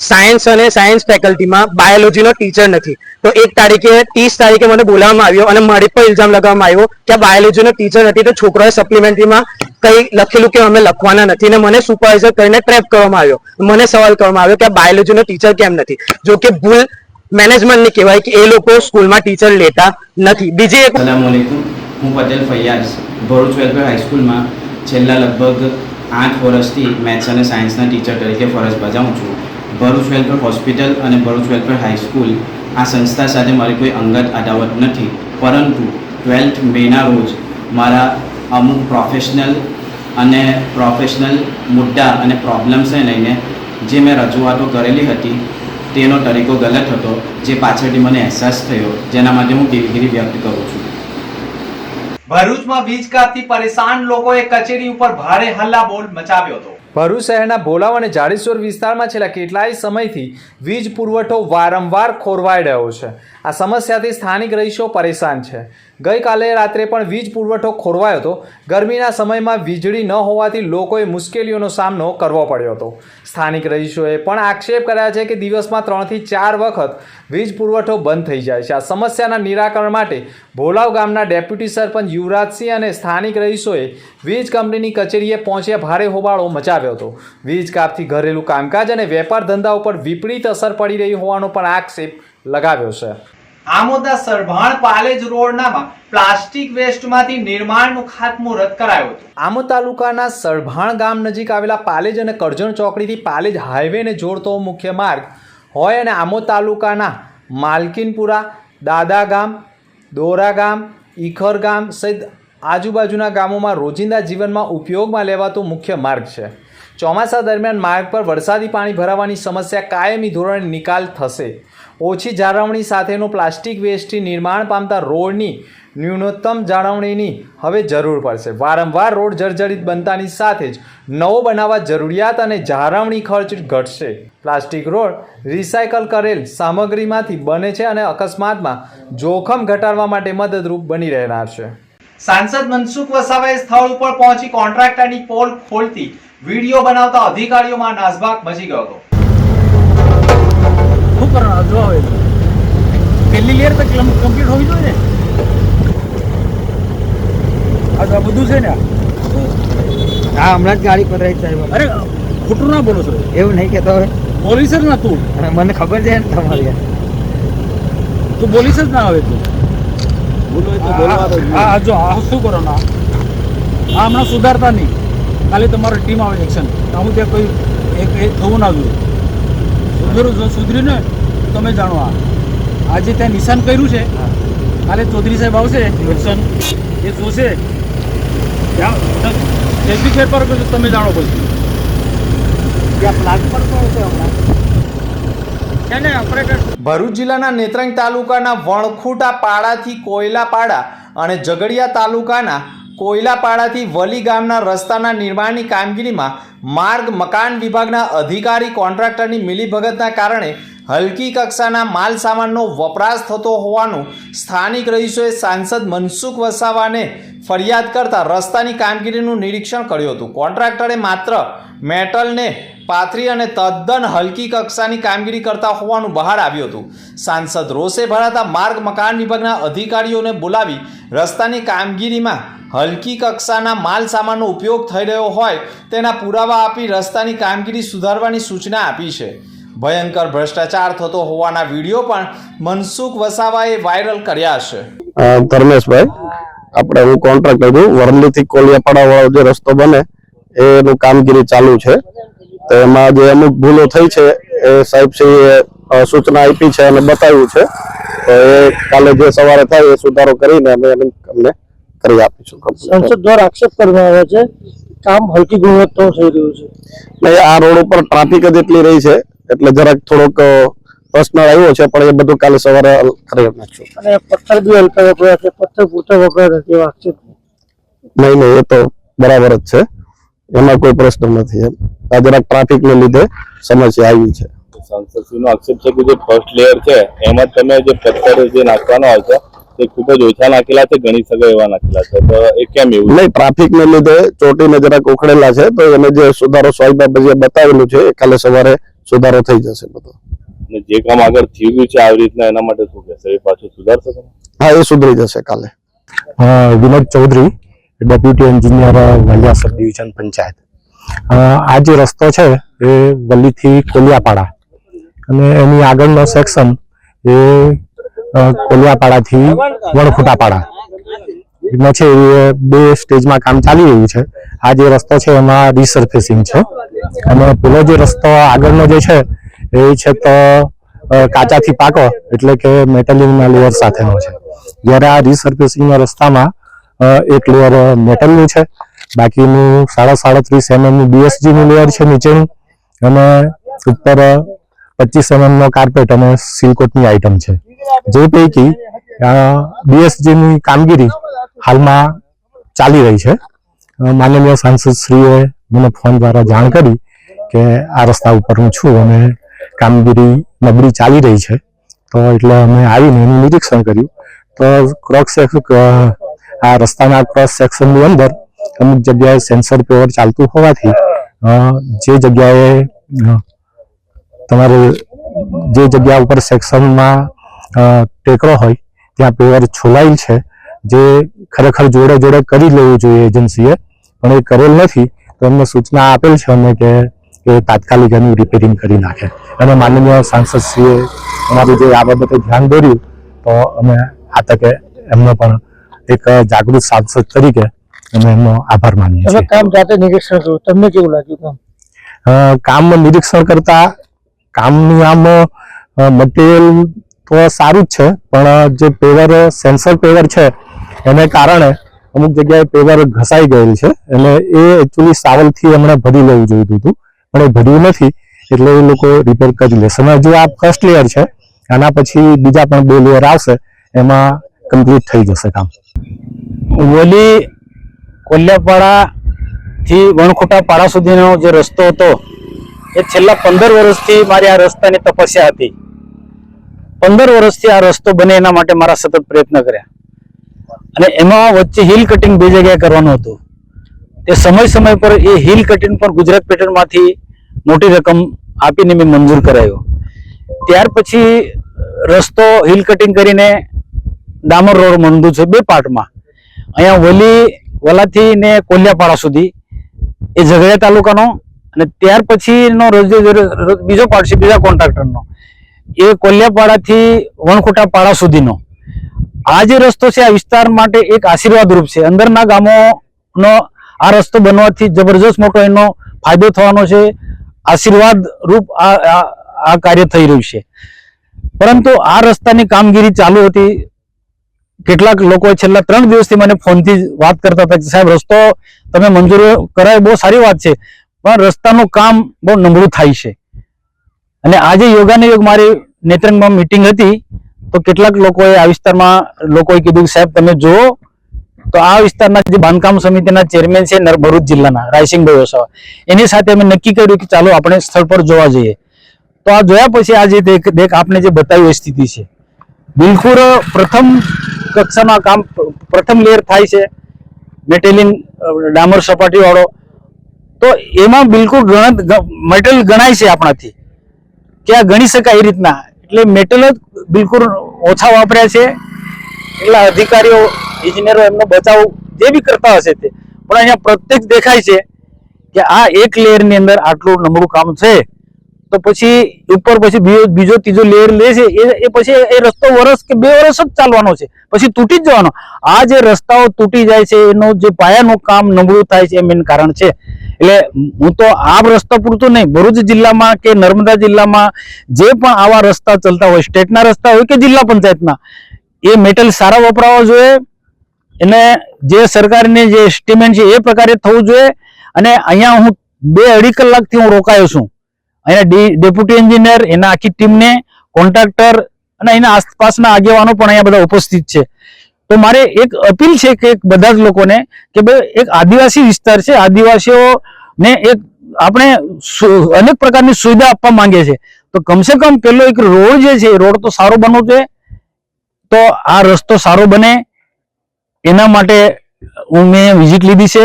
સાયન્સ ફેકલ્ટીમાં બાયોલોજીનો ટીચર નથી. તો 30 તારીખે મને બોલાવવામાં આવ્યો અને મારી પર ઇલ્ઝામ લગાવવામાં આવ્યો કે આ બાયોલોજીનો ટીચર નથી. તો છોકરાએ સપ્લિમેન્ટરીમાં કઈ લખેલું કે અમે લખવાના નથી, અને મને સુપરવાઇઝર કરીને ટ્રેપ કરવામાં આવ્યો. મને સવાલ કરવામાં આવ્યો કે આ બાયોલોજીનો ટીચર કેમ નથી, જો કે ભૂલ મેનેજમેન્ટની કહેવાય કે એ લોકો સ્કૂલમાં ટીચર લેતા નથી. બીજી એક અસલામુઅલૈકુમ, હું પટેલ ફૈયાઝ ભરૂચ વેલફેર હાઈસ્કૂલમાં છેલ્લા લગભગ 8 વર્ષથી મેથ્સ અને સાયન્સના ટીચર તરીકે ફરજ બજાવું છું. ભરૂચ વેલફેર હોસ્પિટલ અને ભરૂચ વેલફેર હાઈસ્કૂલ આ સંસ્થા સાથે મારી કોઈ અંગત અદાવત નથી, પરંતુ 12th મેના રોજ મારા અમુક પ્રોફેશનલ મુદ્દા અને પ્રોબ્લેમ્સને લઈને જે મેં રજૂઆતો કરેલી હતી તેનો તરીકો ગલત હતો, જે પાછળથી મને અહેસાસ થયો, જેના માટે હું દિલગીરી વ્યક્ત કરું છું. ભરૂચમાં વીજ કાપથી પરેશાન લોકોએ કચેરી ઉપર ભારે હલ્લાબોલ મચાવ્યો હતો. ભરૂચ શહેરના ભોલાવ અને જાડેશ્વર વિસ્તારમાં છેલ્લા કેટલાય સમયથી વીજ પુરવઠો વારંવાર ખોરવાઈ રહ્યો છે. આ સમસ્યાથી સ્થાનિક રહીશો પરેશાન છે. ગઈકાલે રાત્રે પણ વીજ પુરવઠો ખોરવાયો હતો. ગરમીના સમયમાં વીજળી ન હોવાથી લોકોએ મુશ્કેલીઓનો સામનો કરવો પડ્યો હતો. સ્થાનિક રહીશોએ પણ આક્ષેપ કર્યા છે કે દિવસમાં 3 થી 4 વખત વીજ પુરવઠો બંધ થઈ જાય છે. આ સમસ્યાના નિરાકરણ માટે ભોલાવ ગામના ડેપ્યુટી સરપંચ યુવરાજસિંહ અને સ્થાનિક રહીશોએ વીજ કંપનીની કચેરીએ પહોંચ્યા ભારે હોબાળો મચાવ્યો હતો. વીજ કાપથી ઘરેલું કામકાજ અને વેપાર ધંધા ઉપર વિપરીત અસર પડી રહી હોવાનો પણ આક્ષેપ લગાવ્યો છે. આમોદના સરભાણ પાલેજ રોડના પ્લાસ્ટિક વેસ્ટમાંથી નિર્માણનું ખાતમુહૂર્ત કરાયું હતું. આમોદ તાલુકાના સરભાણ ગામ નજીક આવેલા પાલેજ અને કરજણ ચોકડીથી પાલેજ હાઈવેને જોડતો મુખ્ય માર્ગ હોય અને આમોદ તાલુકાના માલકીનપુરા, દાદા ગામ, દોરા ગામ, ઈખર ગામ સહિત આજુબાજુના ગામોમાં રોજિંદા જીવનમાં ઉપયોગમાં લેવાતો મુખ્ય માર્ગ છે. ચોમાસા દરમિયાન માર્ગ પર વરસાદી પાણી ભરાવાની સમસ્યા કાયમી ધોરણે નિકાલ થશે. ઓછી જાળવણી સાથેનો પ્લાસ્ટિક વેસ્ટથી નિર્માણ પામતા રોડની ન્યૂનતમ જાળવણીની હવે જરૂર પડશે. વારંવાર રોડ જર્જરિત બનતાની સાથે જ નવો બનાવવા જરૂરિયાત અને જાળવણી ખર્ચ ઘટશે. પ્લાસ્ટિક રોડ રિસાયકલ કરેલ સામગ્રીમાંથી બને છે અને અકસ્માતમાં જોખમ ઘટાડવા માટે મદદરૂપ બની રહેનાર છે. સાંસદ મનસુખ વસાવાએ સ્થળ ઉપર પહોંચી કોન્ટ્રાક્ટરની પોલ ખોલતી વિડીયો બનાવતા અધિકારીઓમાં નાસભાગ મચી ગયો હતો. શું કરવાનું જો હવે પહેલી લેયર તો કમ્પ્લીટ હોવી જોઈએ ને. આ તો બધું છે ને. હા, હમણાં જ ગાડી પકડાઈ સાહેબ. અરે ખોટું ના બોલો છો. એવું નહીં કહેતો હવે. પોલીસ જ ના તું. મને ખબર છે ને તમારી. તું પોલીસ જ ના આવે તું. હા જો આ શું કરો ના આ હમણાં સુધારતા નહીં. ખાલી તમારી ટીમ આવે એક્શન આવું ત્યાં કોઈ એક થવું ના જોઈએ. સુધરીને તમે જાણો આજે ત્યાં નિશાન કર્યું છે. કાલે ચૌધરી સાહેબ આવશે એક્શન એ જોશે ટ્રાફિક ફેરફાર કરજો તમે જાણો પછી ત્યાં પ્લાન પર છે હમણાં. ભરૂચ જિલ્લાના નેત્રંગ તાલુકાના વણખુટા પાડાથી કોયલાપાડા અને ઝઘડિયા તાલુકાના કોયલાપાડાથી વલી ગામના રસ્તાના નિર્માણની કામગીરીમાં માર્ગ મકાન વિભાગના અધિકારી કોન્ટ્રાક્ટરની મિલીભગતના કારણે હલકી કક્ષાના માલ સામાનનો વપરાશ થતો હોવાનું સ્થાનિક રહીશોએ સાંસદ મનસુખ વસાવાને ફરિયાદ કરતા રસ્તાની કામગીરીનું નિરીક્ષણ કર્યું હતું. કોન્ટ્રાક્ટરે માત્ર મેટલને પાથરી અને તદ્દન હલકી કક્ષાની કામગીરી કરતા હોવાનું બહાર આવ્યું હતું. સાંસદ રોષે ભરાતા માર્ગ મકાન વિભાગના અધિકારીઓને બોલાવી રસ્તાની કામગીરીમાં હલકી કક્ષાના માલ સામાનનો ઉપયોગ થઈ રહ્યો હોય તેના પુરાવા આપી રસ્તાની કામગીરી સુધારવાની સૂચના આપી છે. ભયંકર ભ્રષ્ટાચાર થતો હોવાના વિડીયો પણ મનસુખ વસાવાએ વાયરલ કર્યા છે. ધર્મેશભાઈ, આપણે હું કોન્ટ્રાક્ટર છું. વરલીથી કોલિયાપાડા વાળો જે રસ્તો બને એનું કામગીરી ચાલુ છે. તો એમાં જે અમુક ભૂલો થઈ છે એ સાહેબશ્રીએ સૂચના આપી છે અને બતાવ્યું છે. તો એ કાલે જે સવારે થાય એ સુધારો કરીને અમે અમને કરી આપીશું. સંસદ દ્વારા આક્ષેપ કરવામાં આવે છે કામ હલકી ગુણવત્તાનું થઈ રહ્યું છે. આ રોડ ઉપર ટ્રાફિક જ એટલી રહી છે એટલે જરાક થોડોક પ્રશ્ન આવ્યો છે, પણ એ બધું કાલે સવારે કરી નાખશું. અને પથ્થર બી હલકા વપરાય છે, પથ્થર પૂરતા વપરાય નથી એવા આક્ષેપ. નહીં, એ તો બરાબર જ છે, એમાં કોઈ પ્રશ્ન નથી. એમ આ જરાક ટ્રાફિકને લીધે સમસ્યા આવી છે. સાંસદશ્રીનો આક્ષેપ છે કે જે ફર્સ્ટ લેયર છે એમાં તમે જે પથ્થર જે નાખવાનો આવશે તે ખૂબ જ ઓછા નાખેલા છે, ગણી શકાય એવા નાખેલા છે, તો એ કેમ એવું? નહીં, ટ્રાફિકને લીધે ચોટીને જરાક ઉખડેલા છે, તો એને જે સુધારો સાહેબે જે બતાવેલું છે એ કાલે સવારે સુધારો થઈ જશે બધો. અને જે કામ આગળ થઈ ગયું છે આવી રીતના એના માટે શું કહેશે, એ પાછું સુધારશે તમે? હા, એ સુધરી જશે કાલે. Vinod Chaudhary, deputy engineer, Valia sub division panchayat. આ જે રસ્તો છે એ વલીથી કોલિયાપાડા અને એની આગળનો સેક્શન એ કોલિયાપાડાથી વણખુટાપાડા એમાં છે. એ 2 સ્ટેજમાં કામ ચાલી રહ્યું છે. આ જે રસ્તો છે એમાં રિસર્ફેસિંગ છે અને પેલો જે રસ્તો આગળનો જે છે એ છે તો કાચાથી પાકો એટલે કે મેટલિંગના લેયર સાથેનો છે. જ્યારે આ રિસર્ફેસિંગના રસ્તામાં એક લેયર મેટલનું છે, બાકીનું 37.5 mm નું BSG નું લેયર છે નીચેનું, અને ઉપર 25 mm નો કાર્પેટ અને સિલકોટની આઇટમ છે. જે પૈકી BSG ની કામગીરી હાલમાં ચાલી રહી છે. માનનીય સાંસદશ્રીએ મને ફોન દ્વારા જાણ કરી કે આ રસ્તા ઉપર હું છું અને કામગીરી નબળી ચાલી રહી છે, તો એટલે અમે આવીને એનું નિરીક્ષણ કર્યું. તો આ રસ્તાના ક્રોસ સેક્શનની અંદર અમુક જગ્યાએ સેન્સર પેવર ચાલતું હોવાથી જે જગ્યાએ તમારે જે જગ્યા ઉપર સેક્શનમાં ટેકરો હોય ત્યાં પેવર છોલાયેલ છે, જે ખરેખર જોડે જોડે કરી લેવું જોઈએ એજન્સીએ, પણ એ કરેલ નથી. તો એમને સૂચના આપેલ છે અમે કે તાત્કાલિક એનું રિપેરિંગ કરી નાખે. અને માનનીય સાંસદશ્રીએ અમારું જે આ બાબતે ધ્યાન દોર્યું, તો અમે આ તકે એમનો પણ એક જાગૃત સાંસદ તરીકે અમે એમનો આભાર માનીએ છીએ. કામ જાતે નિરીક્ષણ કર્યું, તમને કેવું લાગ્યું? કામમાં નિરીક્ષણ કરતા કામની આમ મટીરિયલ તો સારું જ છે, પણ જે પેવર સેન્સર પેવર છે એને કારણે અમુક જગ્યાએ પેવર ઘસાઈ ગયેલ છે, એટલે એ એકચ્યુઅલી સાવલથી હમણાં ભરી લેવું જોઈતું હતું, પણ એ ભર્યું નથી, એટલે એ લોકો રિપેર કરી લેશે. અને જો આ ફર્સ્ટ લેયર છે, આના પછી બીજા પણ 2 લેયર આવશે, એમાં કમ્પ્લીટ થઈ જશે કામ. વલી કોલિયાપાડા થી વણખુટાપાડા સુધીનો જે રસ્તો હતો એ છેલ્લા 15 વર્ષથી મારી આ રસ્તાની તપસ્યા હતી. 15 વર્ષથી આ રસ્તો બને એના માટે મારા સતત પ્રયત્ન કર્યા, અને એમાં વચ્ચે હિલ કટિંગ 2 જગ્યાએ કરવાનું હતું. તે સમય પર એ હિલ કટિંગ પર ગુજરાત પેટર્નમાંથી મોટી રકમ આપીને મેં મંજૂર કરાયો. ત્યાર પછી રસ્તો હિલ કટિંગ કરીને ડામર રોડ મંજૂર છે 2 પાર્ટમાં. અહીંયા વલાથી ને કોલિયાપાડા સુધી એ ઝઘડિયા તાલુકાનો, અને ત્યાર પછીનો બીજો પાર્ટ છે બીજા કોન્ટ્રાક્ટરનો, એ કોલિયાપાડાથી વણખુટાપાડા સુધીનો. આ જે રસ્તો છે આ વિસ્તાર માટે એક આશીર્વાદ રૂપ છે. અંદરના ગામોનો આ રસ્તો બનવાથી જબરજસ્ત મોટો એનો ફાયદો થવાનો છે. આશીર્વાદ રૂપ આ કાર્ય થઈ રહ્યું છે. પરંતુ આ રસ્તાની કામગીરી ચાલુ હતી. કેટલાક લોકો છેલ્લા 3 દિવસથી મને ફોનથી વાત કરતા હતા કે સાહેબ રસ્તો તમે મંજૂર કરાય, બહુ સારી વાત છે, પણ રસ્તાનું કામ બહુ નબળું થાય છે. અને આજે યોગાને યોગ મારી નેત્રંગમાં મીટિંગ હતી, તો કેટલાક લોકોએ આ વિસ્તારમાં લોકોએ કીધું કે સાહેબ તમે જુઓ, તો આ વિસ્તારના જે બાંધકામ સમિતિના ચેરમેન છે ભરૂચ જિલ્લાના રાયસિંગભાઈ વસાવા, એની સાથે અમે નક્કી કર્યું કે ચાલો આપણે સ્થળ પર જોવા જઈએ. તો આ જોયા પછી આ જે દેખ આપને જે બતાવ્યું એ સ્થિતિ છે. બિલકુલ પ્રથમ કક્ષામાં કામ પ્રથમ લેયર થાય છે મેટેલિંગ ડામર સપાટી વાળો, તો એમાં બિલકુલ મેટલ ગણાય છે આપણાથી કે આ ગણી શકાય એ રીતના. એટલે મેટલ જ બિલકુલ ઓછા વાપર્યા છે. એટલા અધિકારીઓ ઇજનેરો એમનો બચાવ જે બી કરતા હશે તે, પણ અહીંયા પ્રત્યક્ષ દેખાય છે કે આ એક લેયરની અંદર આટલું નબળું કામ છે. તો પછી ઉપર પછી બીજો ત્રીજો લેયર લે છે, એ પછી એ રસ્તો વર્ષ કે 2 વર્ષ જ ચાલવાનો છે, પછી તૂટી જ જવાનો. આ જે રસ્તાઓ તૂટી જાય છે એનું જે પાયાનું કામ નબળું થાય છે એ મેન કારણ છે. એટલે હું તો આ રસ્તા પૂરતું નહીં, ભરૂચ જિલ્લામાં કે નર્મદા જિલ્લામાં જે પણ આવા રસ્તા ચાલતા હોય, સ્ટેટના રસ્તા હોય કે જિલ્લા પંચાયતના, એ મેટલ સારા વપરાવા જોઈએ. એને જે સરકારની જે એસ્ટિમેટ છે એ પ્રકારે થવું જોઈએ. અને અહીંયા હું 2-2.5 કલાકથી હું રોકાયો છું. અહીંયા ડેપ્યુટી એન્જિનિયર, એના આખી ટીમને, કોન્ટ્રાક્ટર અને એના આસપાસના આગેવાનો પણ અહીંયા બધા ઉપસ્થિત છે. તો મારે એક અપીલ છે કે બધા જ લોકોને કે ભાઈ એક આદિવાસી વિસ્તાર છે, આદિવાસીઓને એક આપણે અનેક પ્રકારની સુવિધા આપવા માંગે છે, તો કમસે કમ પેલો એક રોડ જે છે રોડ તો સારો બનવો જોઈએ. તો આ રસ્તો સારો બને એના માટે મેં વિઝિટ લીધી છે.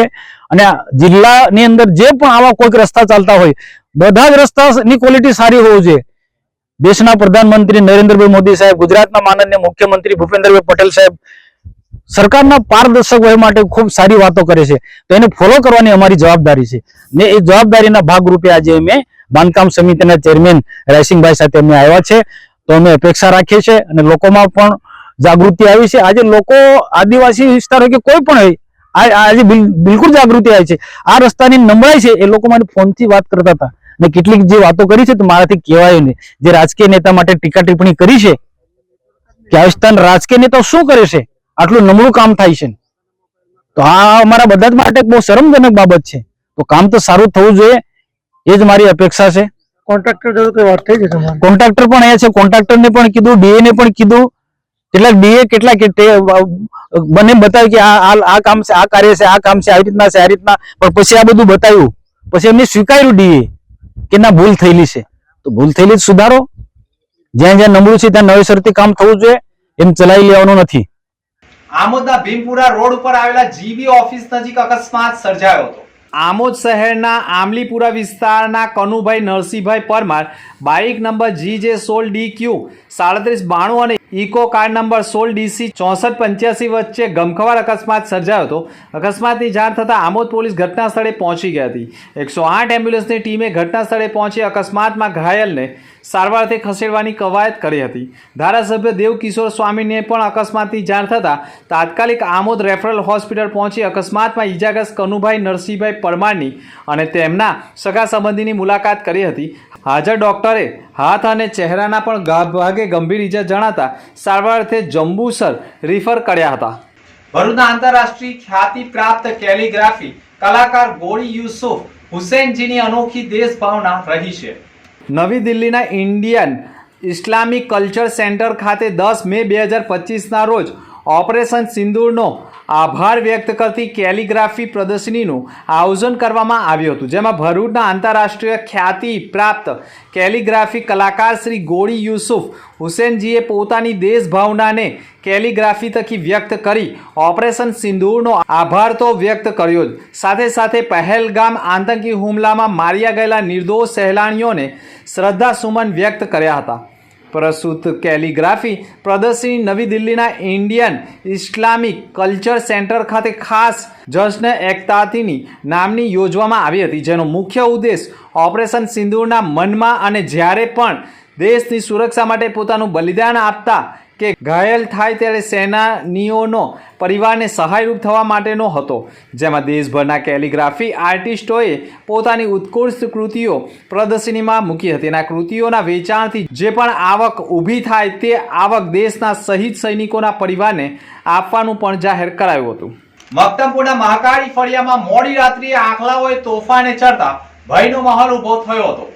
અને જિલ્લાની અંદર જે પણ આવા કોઈક રસ્તા ચાલતા હોય બધા જ રસ્તાની ક્વોલિટી સારી હોવી જોઈએ. દેશના પ્રધાનમંત્રી નરેન્દ્રભાઈ મોદી સાહેબ, ગુજરાતના માનનીય મુખ્યમંત્રી ભૂપેન્દ્રભાઈ પટેલ સાહેબ સરકારના પારદર્શક હોય માટે ખૂબ સારી વાતો કરે છે, તો એને ફોલો કરવાની અમારી જવાબદારી છે. ને એ જવાબદારીના ભાગરૂપે આજે અમે બાંધકામ સમિતિના ચેરમેન રાયસિંગભાઈ સાથે અમે આવ્યા છે. તો અમે અપેક્ષા રાખીએ છીએ અને લોકોમાં પણ જાગૃતિ આવી છે. આજે લોકો આદિવાસી વિસ્તાર હોય કે કોઈ પણ હોય આજે બિલકુલ જાગૃતિ આવી છે. આ રસ્તાની નબળાઈ છે એ લોકો મને ફોનથી વાત કરતા હતા ને કેટલીક જે વાતો કરી છે તો મારાથી કહેવાય નહીં. જે રાજકીય નેતા માટે ટીકા ટિપ્પણી કરી છે કે આ વિસ્તારના રાજકીય નેતા શું કરે છે, આટલું નબળું કામ થાય છે, તો આ અમારા બધા જ માટે બહુ શરમજનક બાબત છે. તો કામ તો સારું થવું જોઈએ એ જ મારી અપેક્ષા છે. કોન્ટ્રાક્ટર જોડે વાત થઈ છે તમારી? કોન્ટ્રાક્ટર પણ અહીંયા છે, કોન્ટ્રાક્ટરને પણ કીધું, ડીએ ને પણ કીધું. કેટલાક ડીએ બંને બતાવ્યું કે આ કામ છે, આ કાર્ય છે, આ કામ છે, આવી રીતના છે, આ રીતના, પણ પછી આ બધું બતાવ્યું પછી એમને સ્વીકાર્યું ડીએ કે ના ભૂલ થયેલી છે. તો ભૂલ થયેલી સુધારો, જ્યાં જ્યાં નબળું છે ત્યાં નવેસરથી કામ થવું જોઈએ, એમ ચલાવી લેવાનું નથી. આમોદના ભીમપુરા રોડ ઉપર આવેલા જીબી ઓફિસ નજીક અકસ્માત સર્જાયો હતો. આમોદ શહેરના આમલીપુરા વિસ્તારના Kanubhai Narsinhbhai Parmar bike number GJ16DQ 3792 અને ઇકો કાર નંબર 16DC 6485 વચ્ચે ગમખવાર અકસ્માત સર્જાયો હતો. અકસ્માતની જાણ થતાં આમોદ પોલીસ ઘટના સ્થળે પહોંચી ગઈ હતી. 108 એમ્બ્યુલન્સની ટીમે ઘટના સ્થળે પહોંચી અકસ્માતમાં ઘાયલને સારવારથી ખસેડવાની કવાયત કરી હતી. ધારાસભ્ય દેવકિશોર સ્વામીને પણ અકસ્માતની જાણ થતાં તાત્કાલિક આમોદ રેફરલ હોસ્પિટલ પહોંચી અકસ્માતમાં ઈજાગ્રસ્ત કનુભાઈ નરસિંહભાઈ પરમારની અને તેમના સગા સંબંધીની મુલાકાત કરી હતી. હાજર ડોક્ટરે હાથ અને ચહેરાના પણ ભાગે ગંભીર ઈજા જણાતા સારવારથી જંબુસર રિફર કર્યા હતા. ભરૂચના આંતરરાષ્ટ્રીય ખ્યાતિ પ્રાપ્ત કેલિગ્રાફી કલાકાર ગોળી યુસુફ હુસૈનજીની અનોખી દેશભાવના રહી છે. નવી દિલ્હીના ઇન્ડિયન ઇસ્લામિક કલ્ચર સેન્ટર ખાતે 10 મે 2025ના રોજ ઓપરેશન સિંદૂરનો આભાર વ્યક્ત કરતી કેલિગ્રાફી પ્રદર્શનીનું આયોજન કરવામાં આવ્યું હતું, જેમાં ભરૂચના આંતરરાષ્ટ્રીય ખ્યાતિ પ્રાપ્ત કેલિગ્રાફી કલાકાર શ્રી ગોળી યુસુફ હુસૈનજીએ પોતાની દેશભાવનાને કેલિગ્રાફી થકી વ્યક્ત કરી ઓપરેશન સિંદૂરનો આભાર તો વ્યક્ત કર્યો જ, સાથે સાથે પહેલગામ આતંકી હુમલામાં માર્યા ગયેલા નિર્દોષ સહેલાણીઓને શ્રદ્ધાસુમન વ્યક્ત કર્યા હતા. પ્રસ્તુત કેલિગ્રાફી પ્રદર્શની નવી દિલ્હીના ઇન્ડિયન ઇસ્લામિક કલ્ચર સેન્ટર ખાતે ખાસ જશ્ન એકતાની નામની યોજવામાં આવી હતી, જેનો મુખ્ય ઉદ્દેશ ઓપરેશન સિંદૂરના મનમાં અને જ્યારે પણ દેશની સુરક્ષા માટે પોતાનું બલિદાન આપતા કે ઘાયલ થાય ત્યારે સેનાનીઓનો પરિવારને સહાયરૂપ થવા માટેનો હતો, જેમાં દેશભરના કેલિગ્રાફી આર્ટિસ્ટોએ પોતાની ઉત્કૃષ્ટ કૃતિઓ પ્રદર્શનીમાં મૂકી હતી. અને આ કૃતિઓના વેચાણથી જે પણ આવક ઊભી થાય તે આવક દેશના શહીદ સૈનિકોના પરિવારને આપવાનું પણ જાહેર કરાયું હતું. મક્તમપુરના મહાકાળી ફળિયામાં મોડી રાત્રિએ આખલાઓએ તોફાને ચડતા ભયનો માહોલ ઊભો થયો હતો.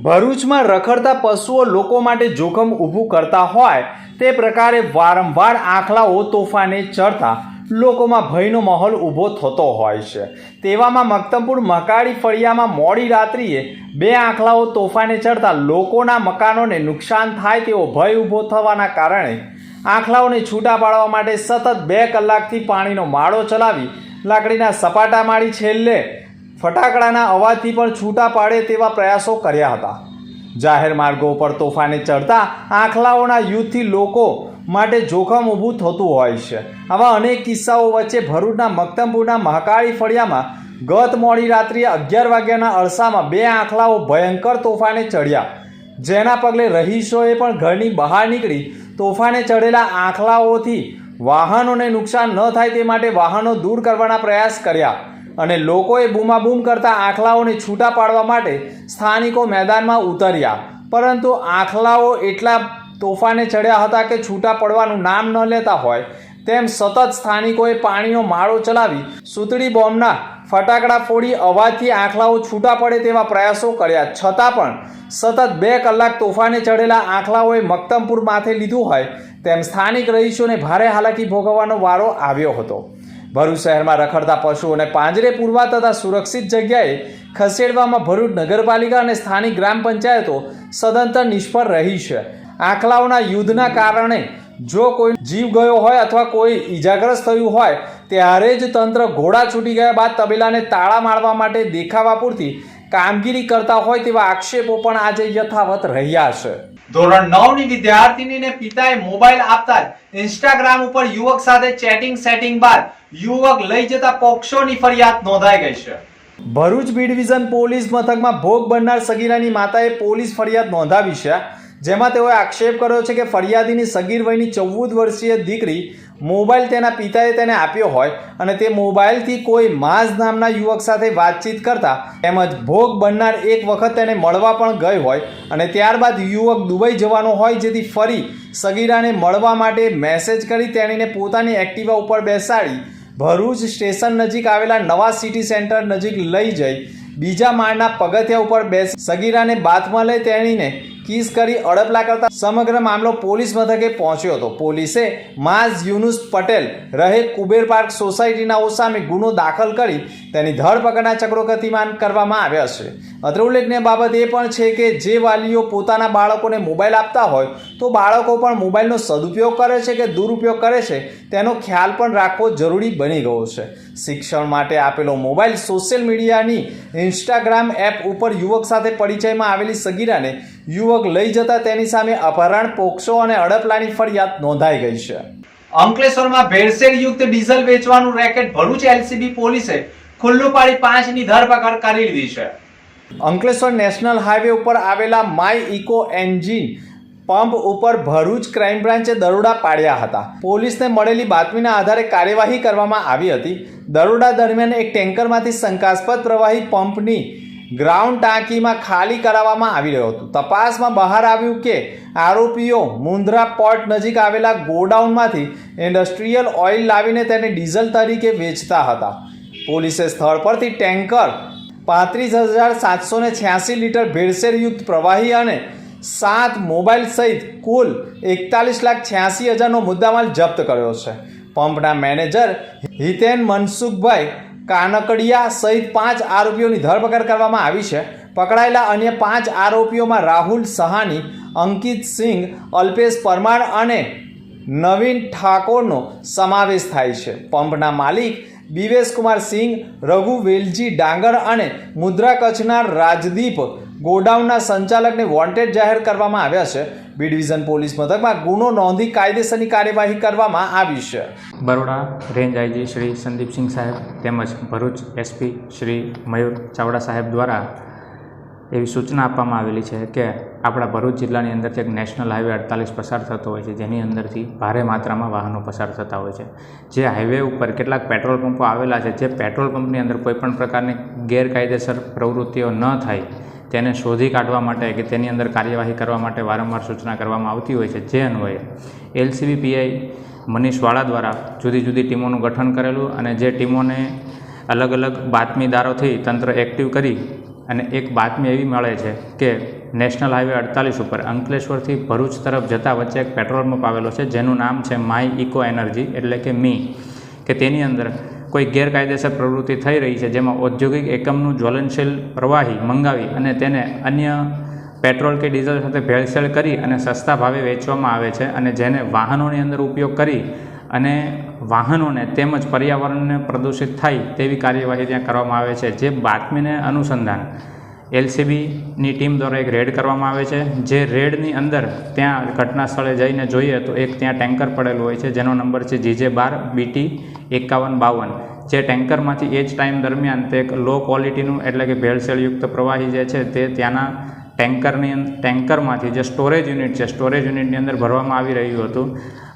ભરૂચમાં રખડતા પશુઓ લોકો માટે જોખમ ઊભું કરતા હોય તે પ્રકારે વારંવાર આખલાઓ તોફાને ચડતા લોકોમાં ભયનો માહોલ ઊભો થતો હોય છે. તેવામાં મક્તમપુર મહાકાળી ફળિયામાં મોડી રાત્રિએ 2 આખલાઓ તોફાને ચડતા લોકોના મકાનોને નુકસાન થાય તેવો ભય ઊભો થવાના કારણે આખલાઓને છૂટા પાડવા માટે સતત 2 કલાકથી પાણીનો માળો ચલાવી લાકડીના સપાટા મારી છેલ્લે ફટાકડાના અવાજથી પણ છૂટા પાડે તેવા પ્રયાસો કર્યા હતા. જાહેર માર્ગો પર તોફાને ચડતા આખલાઓના યુદ્ધથી લોકો માટે જોખમ ઊભું થતું હોય છે. આવા અનેક કિસ્સાઓ વચ્ચે ભરૂચના મક્તમપુરના મહાકાળી ફળિયામાં ગત મોડી રાત્રિએ 11 વાગ્યાના અરસામાં 2 આંખલાઓ ભયંકર તોફાને ચડ્યા, જેના પગલે રહીશોએ પણ ઘરની બહાર નીકળી તોફાને ચડેલા આંખલાઓથી વાહનોને નુકસાન ન થાય તે માટે વાહનો દૂર કરવાના પ્રયાસ કર્યા અને લોકોએ બૂમાબૂમ કરતા આંખલાઓને છૂટા પાડવા માટે સ્થાનિકો મેદાનમાં ઉતર્યા, પરંતુ આંખલાઓ એટલા તોફાને ચડ્યા હતા કે છૂટા પડવાનું નામ ન લેતા હોય તેમ સતત સ્થાનિકોએ પાણીનો માળો ચલાવી સૂતળી બોમ્બના ફટાકડા ફોડી અવાજથી આંખલાઓ છૂટા પડે તેવા પ્રયાસો કર્યા, છતાં પણ સતત 2 કલાક તોફાને ચડેલા આંખલાઓએ મક્તમપુર માથે લીધું હોય તેમ સ્થાનિક રહીશોને ભારે હાલાકી ભોગવવાનો વારો આવ્યો હતો. ભરૂચ શહેરમાં રખડતા પશુઓને પાંજરે પૂરવા તથા સુરક્ષિત જગ્યાએ ખસેડવામાં ભરૂચ નગરપાલિકા અને સ્થાનિક ગ્રામ પંચાયતો સદંતર નિષ્ફળ રહી છે. આંખલાઓના યુદ્ધના કારણે જો કોઈ જીવ ગયો હોય અથવા કોઈ ઈજાગ્રસ્ત થયું હોય ત્યારે જ તંત્ર ઘોડા છૂટી ગયા બાદ તબેલાને તાળા મારવા માટે દેખાવા પૂરતી કામગીરી કરતા હોય તેવા આક્ષેપો પણ આજે યથાવત રહ્યા છે. ધોરણ 9 ની વિદ્યાર્થીનીને પિતાએ મોબાઈલ આપતા જ ઇન્સ્ટાગ્રામ ઉપર યુવક સાથે સેટિંગ બાદ યુવક લઈ જતા પોક્સોની ફરિયાદ નોંધાઈ ગઈ છે. ભરૂચ બી ડિવિઝન પોલીસ મથકમાં ભોગ બનનાર સગીરાની માતાએ પોલીસ ફરિયાદ નોંધાવી છે, જેમાં તેઓએ આક્ષેપ કર્યો છે કે ફરિયાદીની સગીર વયની 14 વર્ષીય દીકરી મોબાઈલ તેના પિતાએ તેને આપ્યો હોય અને તે મોબાઈલથી કોઈ માઝ નામના યુવક સાથે વાતચીત કરતા તેમજ ભોગ બનનાર એક વખત તેને મળવા પણ ગઈ હોય અને ત્યારબાદ યુવક દુબઈ જવાનો હોય, જેથી ફરી સગીરાને મળવા માટે મેસેજ કરી તેણીને પોતાની એક્ટિવા ઉપર બેસાડી ભરૂચ સ્ટેશન નજીક આવેલા નવા સિટી સેન્ટર નજીક લઈ જઈ બીજા માળના પગથિયા ઉપર બેસી સગીરાને બાથમાં લઈ તેણીને કિસ કરી અડપલા કરતા સમગ્ર મામલો પોલીસ મથકે પહોંચ્યો હતો. પોલીસે માઝ યુનુસ પટેલ રહે કુબેર પાર્ક સોસાયટીના સામે ગુનો દાખલ કરી તેની ધરપકડના ચક્રો ગતિમાન કરવામાં આવ્યા છે. અત્રે ઉલ્લેખનીય બાબત એ પણ છે કે જે વાલીઓ પોતાના બાળકોને મોબાઈલ આપતા હોય તો બાળકો પણ મોબાઈલનો સદુપયોગ કરે છે કે દુરુપયોગ કરે છે તેનો ખ્યાલ પણ રાખવો જરૂરી બની ગયો છે. શિક્ષણ માટે આપેલો મોબાઈલ સોશિયલ મીડિયાની ઇન્સ્ટાગ્રામ એપ ઉપર યુવક સાથે પરિચયમાં આવેલી સગીરાને યુવક લઈ જતા તેની સામે અપહરણ, પોક્સો અને અડપલાની ફરિયાદ નોંધાઈ ગઈ છે. અંકલેશ્વરમાં ભેળસેળ યુક્ત ડીઝલ વેચવાનું રેકેટ ભરૂચ એલસીબી પોલીસે ખુલ્લું પાડી 5ની ધરપકડ કરી લીધી છે. અંકલેશ્વર નેશનલ હાઈવે ઉપર આવેલા માય ઇકો એન્જિન પંપ ઉપર ભરૂચ ક્રાઇમ બ્રાન્ચે દરોડા પાડ્યા હતા. પોલીસને મળેલી બાતમીના આધારે કાર્યવાહી કરવામાં આવી હતી. દરોડા દરમિયાન એક ટેન્કરમાંથી શંકાસ્પદ પ્રવાહી પંપની ગ્રાઉન્ડ ટાંકીમાં ખાલી કરાવવામાં આવી રહ્યું હતું. તપાસમાં બહાર આવ્યું કે આરોપીઓ મુન્દ્રા પોર્ટ નજીક આવેલા ગોડાઉનમાંથી ઇન્ડસ્ટ્રીયલ ઓઇલ લાવીને તેને ડીઝલ તરીકે વેચતા હતા. પોલીસે સ્થળ પરથી ટેન્કર 35,786 લીટર ભેળસેળયુક્ત પ્રવાહી અને 7 મોબાઈલ સહિત કુલ 41,86,000નો મુદ્દામાલ જપ્ત કર્યો છે. પંપના મેનેજર હિતેન મનસુખભાઈ કાનકડિયા સહિત 5 આરોપીઓની ધરપકડ કરવામાં આવી છે. પકડાયેલા અન્ય 5 આરોપીઓમાં રાહુલ સહાની, અંકિત સિંઘ, અલ્પેશ પરમાર અને નવીન ઠાકોરનો સમાવેશ થાય છે. પંપના માલિક દિવેશ કુમાર સિંઘ, રઘુ વેલજી ડાંગર અને મુદ્રા કચ્છના રાજદીપ ગોડાઉનના સંચાલકને વોન્ટેડ જાહેર કરવામાં આવ્યા છે. બી ડિવિઝન પોલીસ મથકમાં ગુનો નોંધી કાયદેસરની કાર્યવાહી કરવામાં આવી છે. બરોડા રેન્જ આઈજી શ્રી સંદીપસિંહ સાહેબ તેમજ ભરૂચ એસપી શ્રી મયુર ચાવડા સાહેબ દ્વારા એવી સૂચના આપવામાં આવેલી છે કે આપણા ભરૂચ જિલ્લાની અંદરથી એક નેશનલ હાઈવે 48 પસાર થતો હોય છે, જેની અંદરથી ભારે માત્રામાં વાહનો પસાર થતા હોય છે. જે હાઈવે ઉપર કેટલાક પેટ્રોલ પંપો આવેલા છે, જે પેટ્રોલ પંપની અંદર કોઈપણ પ્રકારની ગેરકાયદેસર પ્રવૃત્તિઓ ન થાય તેને શોધી કાઢવા માટે કે તેની અંદર કાર્યવાહી કરવા માટે વારંવાર સૂચના કરવામાં આવતી હોય છે. જે અન્વયે એલસીબી પીઆઈ મનીષ વાળા દ્વારા જુદી જુદી ટીમોનું ગઠન કરેલું અને જે ટીમોને અલગ અલગ બાતમીદારોથી તંત્ર એક્ટિવ કરી અને એક બાતમી એવી મળે છે કે નેશનલ હાઈવે 48 ઉપર અંકલેશ્વરથી ભરૂચ તરફ જતા વચ્ચે એક પેટ્રોલ પંપ આવેલો છે, જેનું નામ છે માય ઇકો એનર્જી એટલે કે મી, કે તેની અંદર કોઈ ગેરકાયદેસર પ્રવૃત્તિ થઈ રહી છે, જેમાં ઔદ્યોગિક એકમનું જ્વલનશીલ પ્રવાહી મંગાવી અને તેને અન્ય પેટ્રોલ કે ડીઝલ સાથે ભેળસેળ કરી અને સસ્તા ભાવે વેચવામાં આવે છે અને જેને વાહનોની અંદર ઉપયોગ કરી અને વાહનોને તેમજ પર્યાવરણને પ્રદૂષિત થાય તેવી કાર્યવાહી ત્યાં કરવામાં આવે છે. જે બાતમીને અનુસંધાન એલસીબીની ટીમ દ્વારા એક રેડ કરવામાં આવે છે. જે રેડની અંદર ત્યાં ઘટના સ્થળે જઈને જોઈએ તો એક ત્યાં ટેન્કર પડેલું હોય છે, જેનો નંબર છે GJ12BT5152, જે ટેન્કરમાંથી એ જ ટાઈમ દરમિયાન તે એક લો ક્વોલિટીનું એટલે કે ભેળસેળયુક્ત પ્રવાહી જે છે તે ત્યાંના ટેન્કરમાંથી જે સ્ટોરેજ યુનિટ છે સ્ટોરેજ યુનિટની અંદર ભરવામાં આવી રહ્યું હતું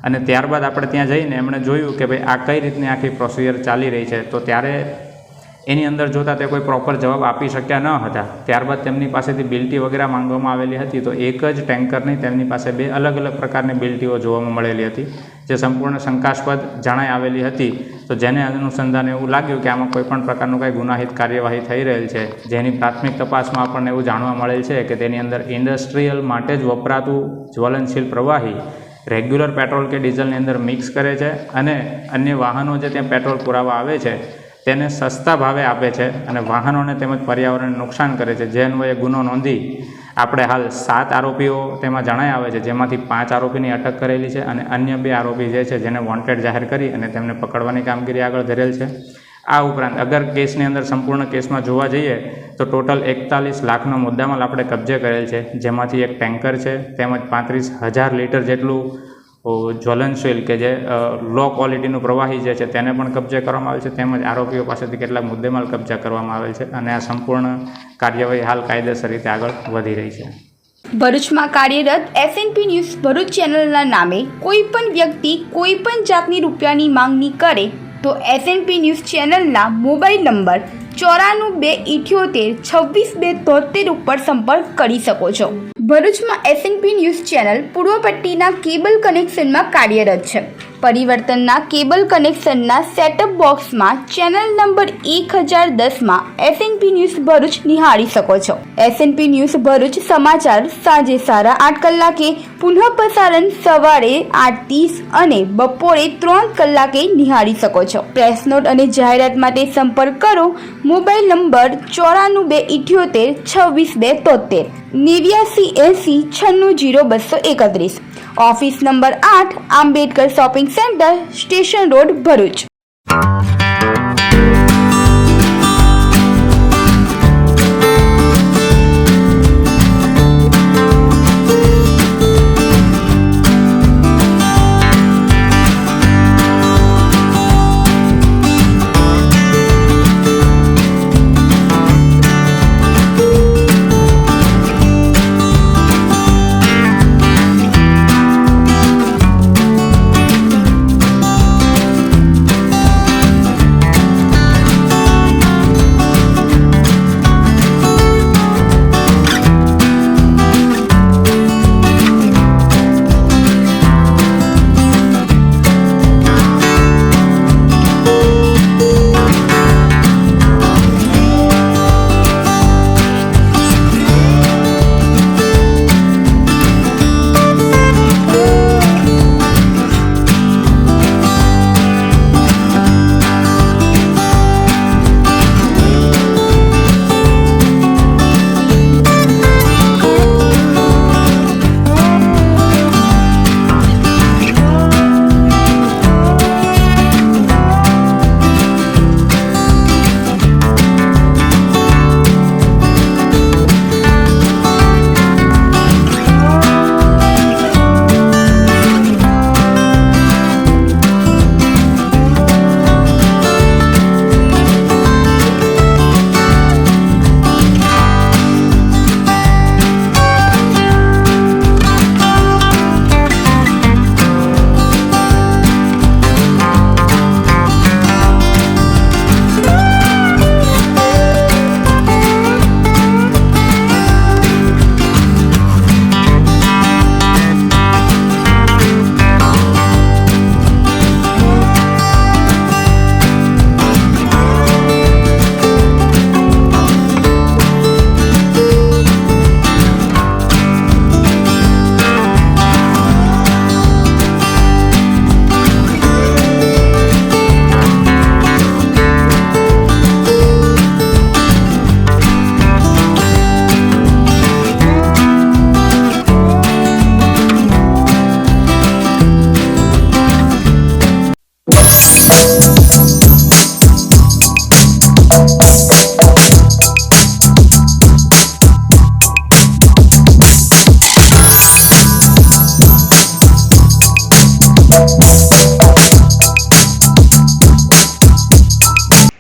અને ત્યારબાદ આપણે ત્યાં જઈને એમણે જોયું કે ભાઈ આ કઈ રીતની આખી પ્રોસિજર ચાલી રહી છે. તો ત્યારે એની અંદર જોતાં તે કોઈ પ્રોપર જવાબ આપી શક્યા ન હતા. ત્યારબાદ તેમની પાસેથી બિલ્ટી વગેરે માંગવામાં આવેલી હતી. તો એક જ ટેન્કરની તેમની પાસે 2 અલગ અલગ પ્રકારની બિલ્ટીઓ જોવામાં મળેલી હતી જે સંપૂર્ણ શંકાસ્પદ જણાઈ આવેલી હતી. તો જેને અનુસંધાને એવું લાગ્યું કે આમાં કોઈ પણ પ્રકારનું કંઈ ગુનાહિત કાર્યવાહી થઈ રહેલ છે, જેની પ્રાથમિક તપાસમાં આપણને એવું જાણવા મળેલ છે કે તેની અંદર ઇન્ડસ્ટ્રીયલ માટે જ વપરાતું જ્વલનશીલ પ્રવાહી રેગ્યુલર પેટ્રોલ કે ડીઝલની અંદર મિક્સ કરે છે અને અન્ય વાહનો જે ત્યાં પેટ્રોલ પુરાવા આવે છે તેને સસ્તા ભાવે આપે છે અને વાહનોને તેમજ પર્યાવરણને નુકસાન કરે છે. જે અન્વયે ગુનો નોંધી આપણે હાલ 7 આરોપીઓ તેમાં જણાઈ આવે છે, જેમાંથી 5 આરોપીની અટક કરેલી છે અને અન્ય 2 આરોપી જે છે જેને વોન્ટેડ જાહેર કરી અને તેમને પકડવાની કામગીરી આગળ ધરેલ છે. આ ઉપરાંત અગર કેસની અંદર સંપૂર્ણ કેસમાં જોવા જઈએ તો ટોટલ 41 લાખનો મુદ્દામાલ આપણે કબજે કરેલ છે, જેમાંથી એક ટેન્કર છે તેમજ 35,000 લીટર જેટલું જ્વલનશીલ કે જે લો ક્વોલિટીનું પ્રવાહી જે છે તેને પણ કબજે કરવામાં આવેલ છે, તેમજ આરોપીઓ પાસેથી કેટલાક મુદ્દેમાલ કબજા કરવામાં આવેલ છે અને આ સંપૂર્ણ કાર્યવાહી હાલ કાયદેસર રીતે આગળ વધી રહી છે. ભરૂચમાં કાર્યરત એસએનપી ન્યૂઝ ભરૂચ ચેનલના નામે કોઈ પણ વ્યક્તિ કોઈ પણ જાતની રૂપિયાની માંગણી કરે તો એસએનપી ન્યૂઝ ચેનલના મોબાઈલ નંબર 9428262273 ઉપર સંપર્ક કરી શકો છો. ભરૂચમાં એસએનપી ન્યૂઝ ચેનલ પૂર્વ પટ્ટીના કેબલ કનેક્શનમાં કાર્યરત છે. પરિવર્તનના કેબલ કનેક્શનના સેટઅપ બોક્સમાં ચેનલ નંબર 1010માં એસએનપી ન્યૂઝ ભરૂચ નિહાળી શકો છો. એસએનપી ન્યૂઝ ભરૂચ સમાચાર સાંજે 8:30 કલાકે, પુનઃ પ્રસારણ સવારે 8:30 અને બપોરે 3 કલાકે નિહાળી શકો છો. પ્રેસ નોટ અને જાહેરાત માટે સંપર્ક કરો. Mobile number 9428262273 8980960231. Office number 8, Ambedkar shopping centre, station road, Bharuch.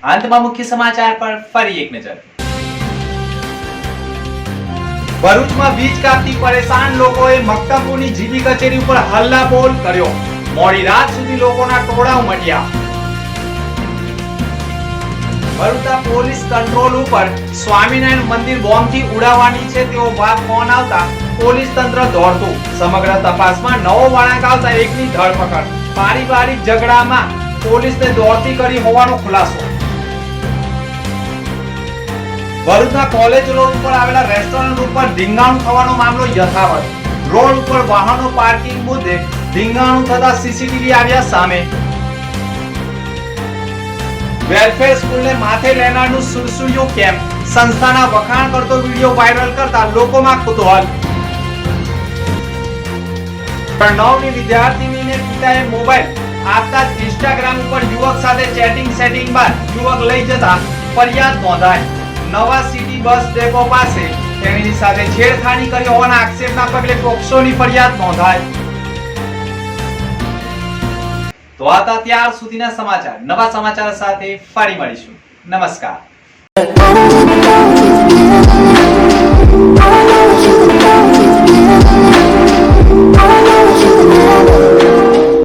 અંતમાં મુખ્ય સમાચાર પર ફરી એક નજર. ભરૂચમાં વીજ કાપથી પરેશાન લોકોએ મક્તમપુરની જીબી કચેરી ઉપર હલ્લાબોલ કર્યો. મોડી રાત સુધી લોકોના ટોળા ઉમટ્યા. ભરૂચના પોલીસ કંટ્રોલ ઉપર સ્વામિનારાયણ મંદિર બોમ્બથી ઉડાવવાની છે તેવો ફોન આવતા પોલીસ તંત્ર દોડતું. સમગ્ર તપાસમાં નવો વળાંક આવતા એકની ધરપકડ. પારિવારિક ઝઘડામાં પોલીસને દોડતી કરી હોવાનો ખુલાસો. ભરૂચના કોલેજ રોડ ઉપર આવેલા રેસ્ટોરન્ટ ઉપર ધીંગાણું થવાનો મામલો યથાવત. રોડ ઉપર વાહનો પાર્કિંગ મુદ્દે ધીંગાણું થતા સીસીટીવી આવ્યા સામે. વેલફેર સ્કૂલને માથે લેનારનું સુરસુરિયું કેમ્પ. સંસ્થાના વખાણ કરતો વિડીયો વાયરલ કરતા લોકોમાં કુતૂહલ. 9ની વિદ્યાર્થીનીને પિતાએ મોબાઈલ આપતા જ ઇન્સ્ટાગ્રામ ઉપર યુવક સાથે સેટિંગ બાદ યુવક લઈ જતા ફરિયાદ નોંધાઈ. નવા સિટી બસ ડેપો પાસે તેની સાથે છેડખાની કરી હોવાના આક્ષેપના પગલે પોક્સોની ફરિયાદ નોંધાઈ. તો આ હતા ત્યાર સુધીના સમાચાર. નવા સમાચાર સાથે ફરી મળીશું. નમસ્કાર.